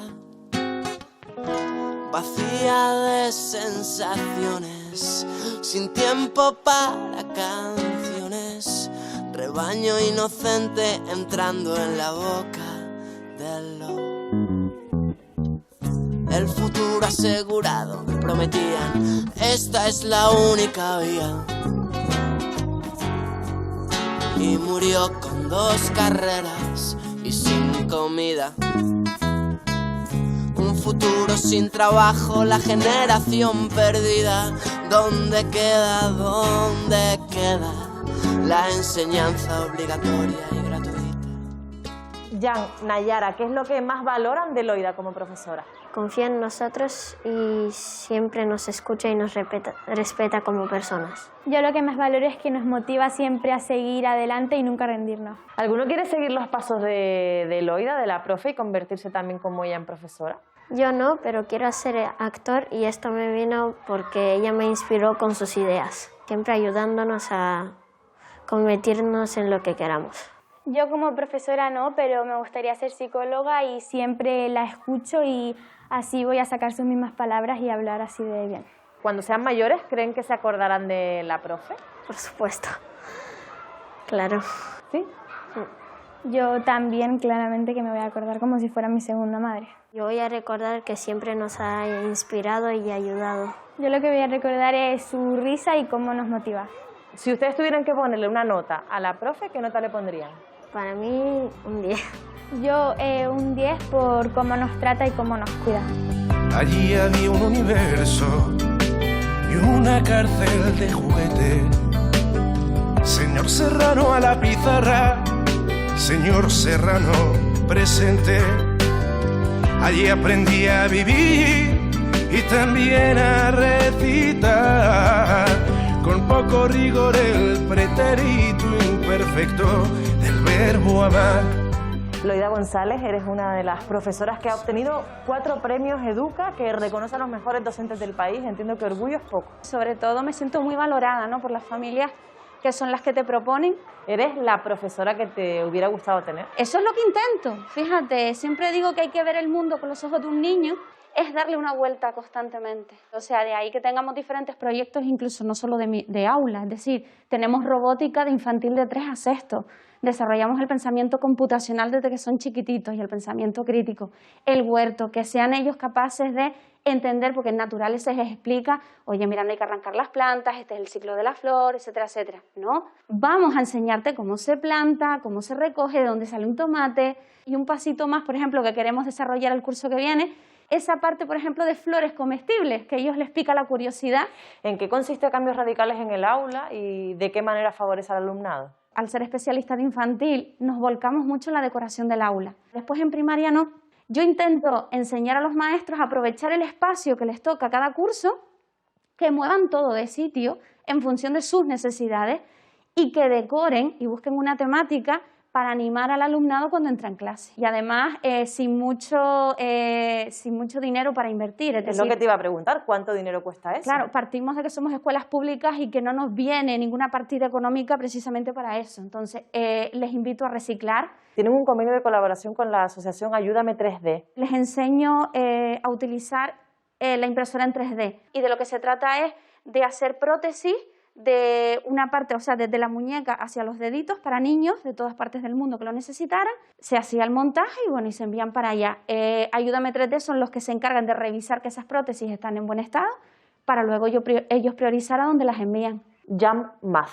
vacía de sensaciones, sin tiempo para canciones, rebaño inocente entrando en la boca del lobo. El futuro asegurado, prometían, esta es la única vía. Y murió con 2 carreras y sin comida. Un futuro sin trabajo, la generación perdida. ¿Dónde queda la enseñanza obligatoria y gratuita? Jan, Nayara, ¿qué es lo que más valoran de Loida como profesora? Confía en nosotros y siempre nos escucha y nos respeta como personas. Yo lo que más valoro es que nos motiva siempre a seguir adelante y nunca rendirnos. ¿Alguno quiere seguir los pasos de Loida, de la profe, y convertirse también como ella en profesora? Yo no, pero quiero ser actor y esto me vino porque ella me inspiró con sus ideas, siempre ayudándonos a convertirnos en lo que queramos. Yo como profesora no, pero me gustaría ser psicóloga y siempre la escucho y así voy a sacar sus mismas palabras y hablar así de bien. Cuando sean mayores, ¿creen que se acordarán de la profe? Por supuesto. Claro. ¿Sí? Yo también, claramente, que me voy a acordar como si fuera mi segunda madre. Yo voy a recordar que siempre nos ha inspirado y ayudado. Yo lo que voy a recordar es su risa y cómo nos motiva. Si ustedes tuvieran que ponerle una nota a la profe, ¿qué nota le pondrían? Para mí, un 10. Yo un 10 por cómo nos trata y cómo nos cuida. Allí había un universo y una cárcel de juguete. Señor Serrano a la pizarra, señor Serrano presente. Allí aprendí a vivir y también a recitar, con poco rigor el pretérito imperfecto del verbo amar. Loida González, eres una de las profesoras que ha obtenido 4 premios Educa, que reconoce a los mejores docentes del país. Entiendo que orgullo es poco. Sobre todo me siento muy valorada, ¿no?, por las familias que son las que te proponen. ¿Eres la profesora que te hubiera gustado tener? Eso es lo que intento. Fíjate, siempre digo que hay que ver el mundo con los ojos de un niño, es darle una vuelta constantemente. O sea, de ahí que tengamos diferentes proyectos, incluso no solo de aula. Es decir, tenemos robótica de infantil de 3 a 6. Desarrollamos el pensamiento computacional desde que son chiquititos y el pensamiento crítico. El huerto, que sean ellos capaces de entender, porque en naturales se les explica, oye, mira, no hay que arrancar las plantas, este es el ciclo de la flor, etcétera, etcétera. No, vamos a enseñarte cómo se planta, cómo se recoge, de dónde sale un tomate. Y un pasito más, por ejemplo, que queremos desarrollar el curso que viene, esa parte, por ejemplo, de flores comestibles, que a ellos les pica la curiosidad. ¿En qué consiste Cambios Radicales en el aula y de qué manera favorece al alumnado? Al ser especialista de infantil, nos volcamos mucho en la decoración del aula. Después en primaria no. Yo intento enseñar a los maestros a aprovechar el espacio que les toca a cada curso, que muevan todo de sitio en función de sus necesidades y que decoren y busquen una temática para animar al alumnado cuando entra en clase. Y además, sin mucho dinero para invertir. Es lo que te iba a preguntar, ¿cuánto dinero cuesta eso? Claro, partimos de que somos escuelas públicas y que no nos viene ninguna partida económica precisamente para eso. Entonces, les invito a reciclar. Tienen un convenio de colaboración con la asociación Ayúdame 3D. Les enseño a utilizar la impresora en 3D. Y de lo que se trata es de hacer prótesis de una parte, o sea, desde la muñeca hacia los deditos para niños de todas partes del mundo que lo necesitaran. Se hacía el montaje y bueno, y se envían para allá. Ayúdame 3D son los que se encargan de revisar que esas prótesis están en buen estado para luego ellos priorizar a dónde las envían. Jam Math.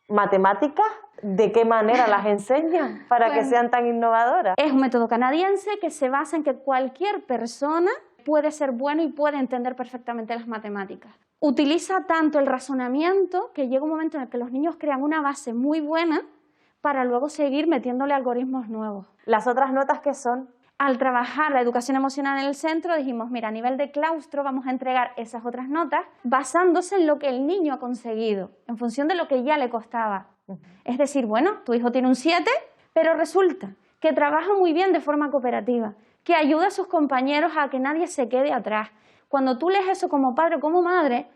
¿Matemáticas? ¿De qué manera las enseñan para que sean tan innovadoras? Es un método canadiense que se basa en que cualquier persona puede ser bueno y puede entender perfectamente las matemáticas. Utiliza tanto el razonamiento que llega un momento en el que los niños crean una base muy buena para luego seguir metiéndole algoritmos nuevos. ¿Las otras notas qué son? Al trabajar la educación emocional en el centro dijimos, mira, a nivel de claustro vamos a entregar esas otras notas basándose en lo que el niño ha conseguido, en función de lo que ya le costaba. Es decir, bueno, tu hijo tiene un 7, pero resulta que trabaja muy bien de forma cooperativa, que ayuda a sus compañeros a que nadie se quede atrás. Cuando tú lees eso como padre o como madre,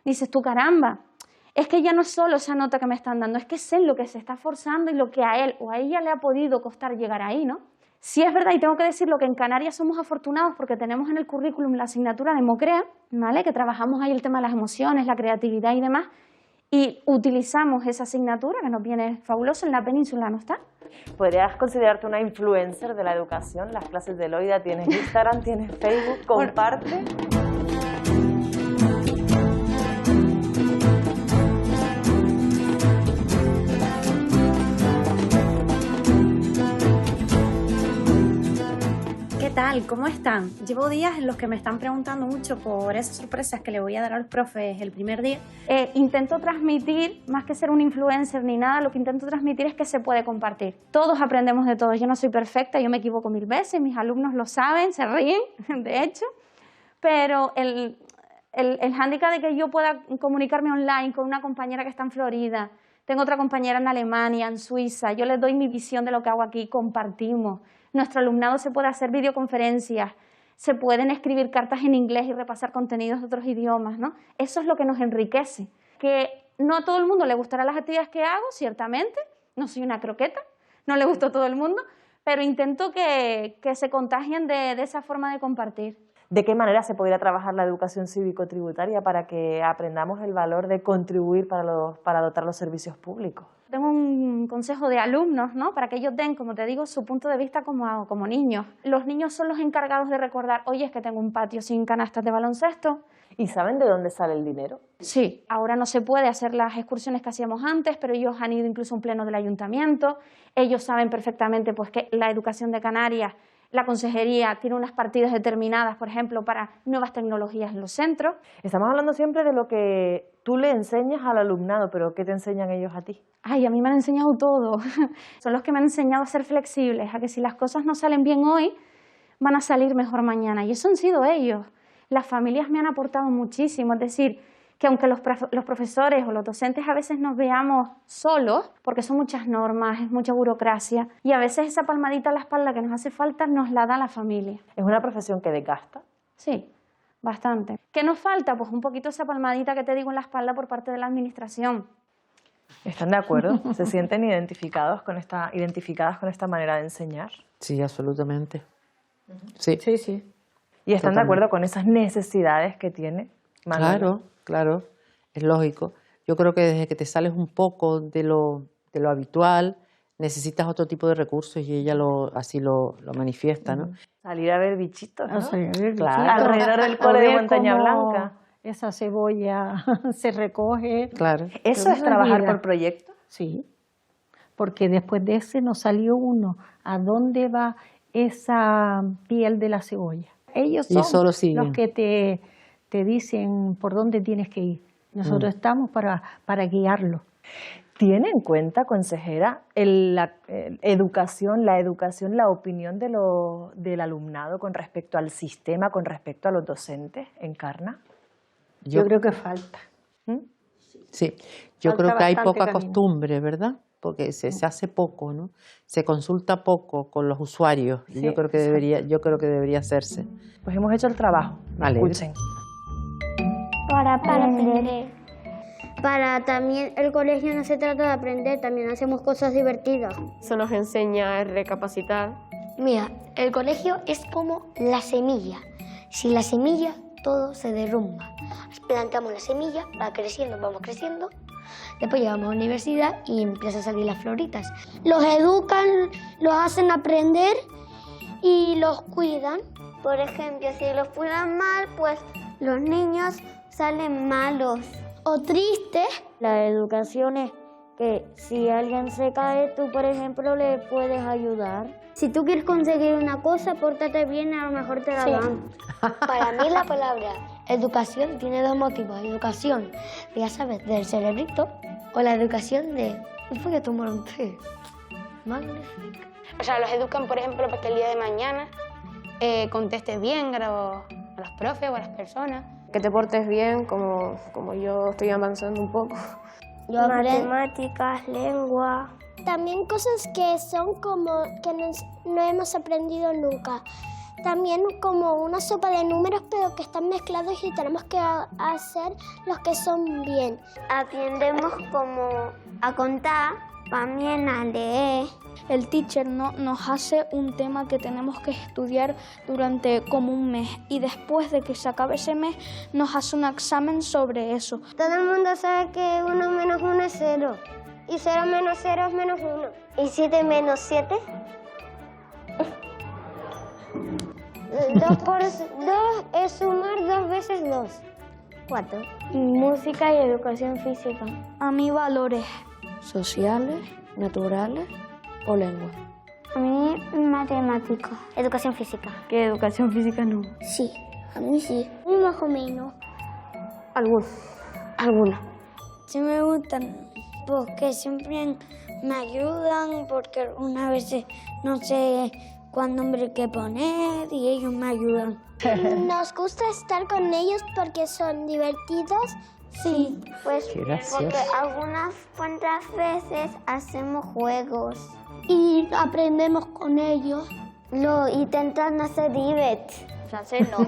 dices tú, caramba, es que ya no es solo esa nota que me están dando, es que sé lo que se está forzando y lo que a él o a ella le ha podido costar llegar ahí, ¿no? Sí es verdad, y tengo que decirlo, que en Canarias somos afortunados porque tenemos en el currículum la asignatura de Mocrea, ¿vale? Que trabajamos ahí el tema de las emociones, la creatividad y demás, y utilizamos esa asignatura que nos viene fabuloso, en la península no está. ¿Podrías considerarte una influencer de la educación? Las clases de Loida, tienes Instagram, tienes Facebook, comparte. ¿Qué tal? ¿Cómo están? Llevo días en los que me están preguntando mucho por esas sorpresas que le voy a dar a los profes el primer día. Intento transmitir, más que ser un influencer ni nada, lo que intento transmitir es que se puede compartir. Todos aprendemos de todos. Yo no soy perfecta, yo me equivoco 1000 veces, mis alumnos lo saben, se ríen, de hecho, pero el hándicap de que yo pueda comunicarme online con una compañera que está en Florida, tengo otra compañera en Alemania, en Suiza, yo les doy mi visión de lo que hago aquí, compartimos. Nuestro alumnado se puede hacer videoconferencias, se pueden escribir cartas en inglés y repasar contenidos de otros idiomas, ¿no? Eso es lo que nos enriquece. Que no a todo el mundo le gustarán las actividades que hago, ciertamente, no soy una croqueta, no le gusta a todo el mundo, pero intento que se contagien de esa forma de compartir. ¿De qué manera se podría trabajar la educación cívico-tributaria para que aprendamos el valor de contribuir para dotar los servicios públicos? Tengo un consejo de alumnos, ¿no? Para que ellos den, como te digo, su punto de vista como niños. Los niños son los encargados de recordar, oye, es que tengo un patio sin canastas de baloncesto. ¿Y saben de dónde sale el dinero? Sí, ahora no se puede hacer las excursiones que hacíamos antes, pero ellos han ido incluso a un pleno del ayuntamiento. Ellos saben perfectamente pues, que la educación de Canarias, la consejería tiene unas partidas determinadas, por ejemplo, para nuevas tecnologías en los centros. Estamos hablando siempre de lo que tú le enseñas al alumnado, pero ¿qué te enseñan ellos a ti? Ay, a mí me han enseñado todo. Son los que me han enseñado a ser flexibles, a que si las cosas no salen bien hoy, van a salir mejor mañana. Y eso han sido ellos. Las familias me han aportado muchísimo, es decir, que aunque los profesores o los docentes a veces nos veamos solos, porque son muchas normas, es mucha burocracia, y a veces esa palmadita a la espalda que nos hace falta nos la da la familia. ¿Es una profesión que desgasta? Sí, bastante. ¿Qué nos falta? Pues un poquito esa palmadita que te digo en la espalda por parte de la administración. ¿Están de acuerdo? ¿Se sienten identificadas con esta manera de enseñar? Sí, absolutamente. Sí. Sí, sí. ¿Y están de acuerdo con esas necesidades que tiene Manuela? Claro, claro, es lógico. Yo creo que desde que te sales un poco de lo habitual, necesitas otro tipo de recursos y ella así lo manifiesta, ¿no? Salir a ver bichitos, ¿no? Salir a ver Claro. bichitos. Alrededor del cole de Montaña Blanca. Esa cebolla se recoge. Claro. ¿Eso es trabajar por proyecto? Sí, porque después de ese nos salió uno. ¿A dónde va esa piel de la cebolla? Ellos son los que te dicen por dónde tienes que ir. Nosotros estamos para guiarlo. ¿Tiene en cuenta, consejera, la educación, la opinión del alumnado con respecto al sistema, con respecto a los docentes? ¿Encarna? Yo creo que falta. Sí, yo creo que hay poca costumbre, ¿verdad? porque se hace poco, ¿no? Se consulta poco con los usuarios y Sí, yo creo que debería hacerse. Pues hemos hecho el trabajo. Vale. Escuchen. Para aprender. Para también el colegio no se trata de aprender, también hacemos cosas divertidas. Eso nos enseña a recapacitar. Mira, el colegio es como la semilla. Sin la semilla todo se derrumba. Plantamos la semilla, va creciendo, vamos creciendo. Después llegamos a la universidad y empiezan a salir las floritas. Los educan, los hacen aprender y los cuidan. Por ejemplo, si los cuidan mal, pues los niños salen malos o tristes. La educación es que si alguien se cae, tú, por ejemplo, le puedes ayudar. Si tú quieres conseguir una cosa, pórtate bien, a lo mejor te la dan. Para mí la palabra educación tiene dos motivos. Educación, ya sabes, del cerebrito, o la educación de un folleto morante. Magnífico. O sea, los educan, por ejemplo, para que el día de mañana contestes bien a los profes o a las personas. Que te portes bien, como yo estoy avanzando un poco. Matemáticas, lengua. También cosas que son como que no hemos aprendido nunca. También como una sopa de números, pero que están mezclados y tenemos que hacer los que son bien. Aprendemos como a contar, también a leer. El teacher nos hace un tema que tenemos que estudiar durante como un mes y después de que se acabe ese mes nos hace un examen sobre eso. Todo el mundo sabe que 1 menos 1 es 0 y 0 menos 0 es menos 1. ¿Y 7 menos 7? 2 por 2 es sumar 2 veces 2. 4. Música y educación física. A mí valores. Sociales, naturales o lengua. A mí matemáticas. Educación física. ¿Qué educación física no? Sí, a mí sí. Más o menos. Algunas. Sí me gustan porque siempre me ayudan, porque una vez no sé cuál nombre que poner y ellos me ayudan. Nos gusta estar con ellos porque son divertidos. Sí, pues porque algunas cuantas veces hacemos juegos. Y aprendemos con ellos. Lo intentan hacer divertido. Francés no.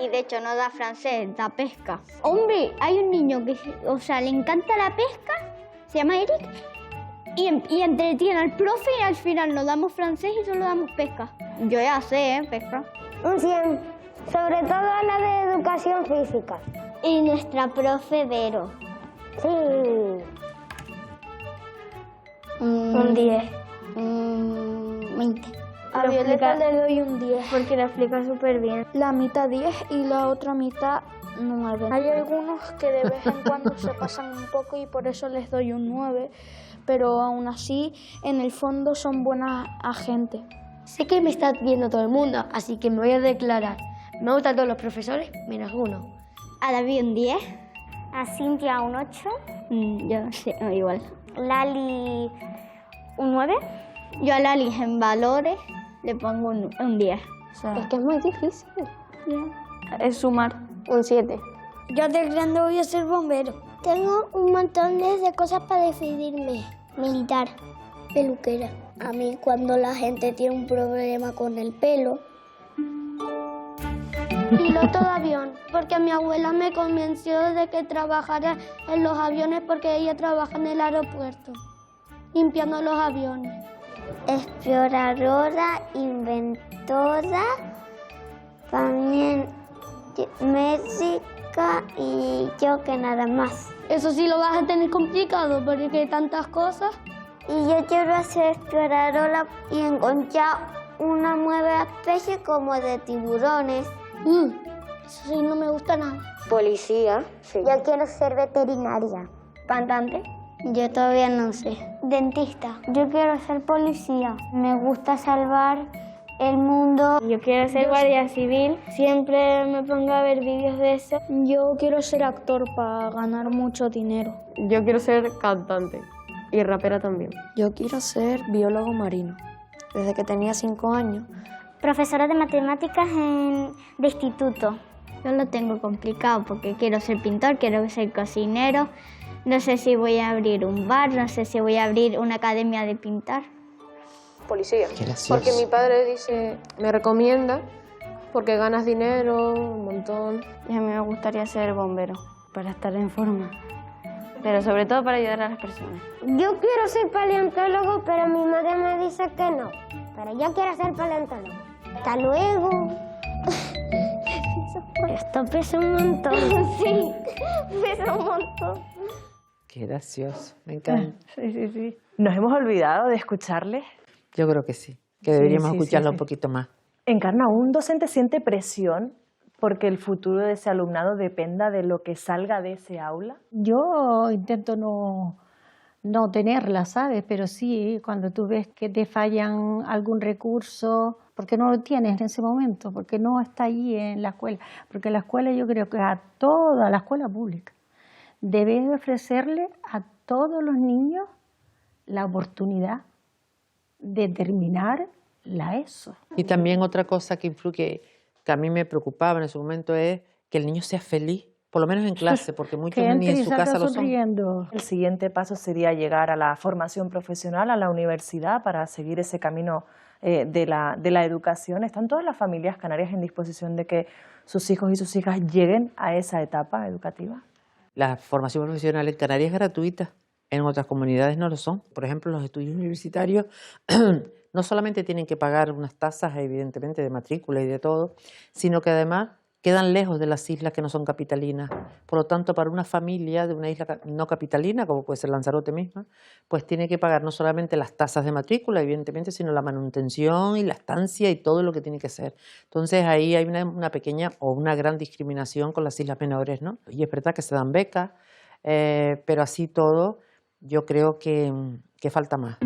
Y de hecho no da francés, da pesca. Hombre, hay un niño que, le encanta la pesca, se llama Eric, y entretiene al profe y al final no damos francés y solo damos pesca. Yo ya sé, pesca. Un 100, sobre todo la de educación física. Y nuestra profe Vero. Sí. Un 10. 20. A Violeta le doy un 10. Porque la explica súper bien. La mitad 10 y la otra mitad 9. Hay algunos que de vez en cuando se pasan un poco y por eso les doy un 9, pero aún así en el fondo son buena gente. Sé que me está viendo todo el mundo, así que me voy a declarar. Me gustan todos los profesores, menos uno. A David un 10. A Cintia un 8. Yo no sé, igual. Lali un 9. Yo a Lali en valores le pongo un 10. Es que es muy difícil. Es sumar. Un 7. Yo de grande voy a ser bombero. Tengo un montón de cosas para decidirme. Militar, peluquera. A mí cuando la gente tiene un problema con el pelo. Piloto de avión, porque mi abuela me convenció de que trabajara en los aviones porque ella trabaja en el aeropuerto, limpiando los aviones. Exploradora, inventora, también médica y yo que nada más. Eso sí lo vas a tener complicado porque hay tantas cosas. Y yo quiero ser exploradora y encontrar una nueva especie como de tiburones. Eso sí no me gusta nada. Policía, sí. Yo quiero ser veterinaria. Cantante. Yo todavía no sé. Dentista. Yo quiero ser policía. Me gusta salvar el mundo. Yo quiero ser guardia civil. Siempre me pongo a ver vídeos de eso. Yo quiero ser actor para ganar mucho dinero. Yo quiero ser cantante y rapera también. Yo quiero ser biólogo marino. Desde que tenía 5 años. Profesora de matemáticas de instituto. Yo lo tengo complicado porque quiero ser pintor, quiero ser cocinero, No sé si voy a abrir un bar, no sé si voy a abrir una academia de pintar. Policía. Qué gracioso. Porque mi padre dice, me recomienda, porque ganas dinero, un montón. Y a mí me gustaría ser bombero, para estar en forma. Pero sobre todo para ayudar a las personas. Yo quiero ser paleontólogo, pero mi madre me dice que no. Pero yo quiero ser paleontólogo. Hasta luego. Esto pesa un montón. Sí, pesa un montón. Qué gracioso, me encanta. Sí, sí, sí. ¿Nos hemos olvidado de escucharles? Yo creo que sí, que deberíamos Sí, sí, escucharlo sí, un poquito más. Encarna, ¿un docente siente presión porque el futuro de ese alumnado dependa de lo que salga de ese aula? Yo intento no tenerla, ¿sabes? Pero sí, cuando tú ves que te fallan algún recurso, porque no lo tienes en ese momento, porque no está allí en la escuela. Porque la escuela, yo creo que a toda la escuela pública, debe ofrecerle a todos los niños la oportunidad de terminar la ESO. Y también otra cosa que influye, que a mí me preocupaba en ese momento, es que el niño sea feliz, por lo menos en clase, porque muchos ni en su casa lo son. El siguiente paso sería llegar a la formación profesional, a la universidad, para seguir ese camino de la educación. ¿Están todas las familias canarias en disposición de que sus hijos y sus hijas lleguen a esa etapa educativa? La formación profesional en Canarias es gratuita, en otras comunidades no lo son. Por ejemplo, los estudios universitarios no solamente tienen que pagar unas tasas, evidentemente, de matrícula y de todo, sino que además quedan lejos de las islas que no son capitalinas. Por lo tanto, para una familia de una isla no capitalina, como puede ser Lanzarote misma, pues tiene que pagar no solamente las tasas de matrícula, evidentemente, sino la manutención y la estancia y todo lo que tiene que ser. Entonces, ahí hay una pequeña o una gran discriminación con las islas menores, ¿no? Y es verdad que se dan becas, pero así todo, yo creo que falta más.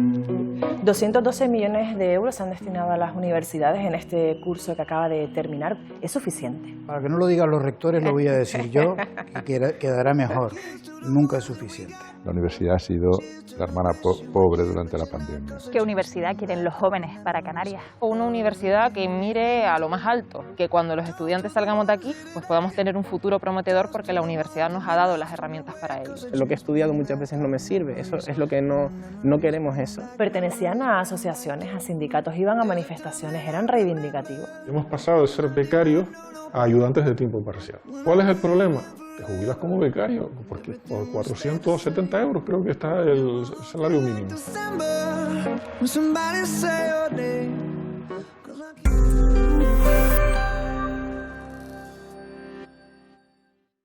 212 millones de euros se han destinado a las universidades en este curso que acaba de terminar. ¿Es suficiente? Para que no lo digan los rectores, lo voy a decir yo, y quedará mejor. Nunca es suficiente. La universidad ha sido la hermana pobre durante la pandemia. ¿Qué universidad quieren los jóvenes para Canarias? Una universidad que mire a lo más alto, que cuando los estudiantes salgamos de aquí, pues podamos tener un futuro prometedor porque la universidad nos ha dado las herramientas para ello. Lo que he estudiado muchas veces no me sirve, eso es lo que no queremos eso. Pertenecían a asociaciones, a sindicatos, iban a manifestaciones, eran reivindicativos. Hemos pasado de ser becarios a ayudantes de tiempo parcial. ¿Cuál es el problema? Te jubilas como becario, porque por 470 euros creo que está el salario mínimo.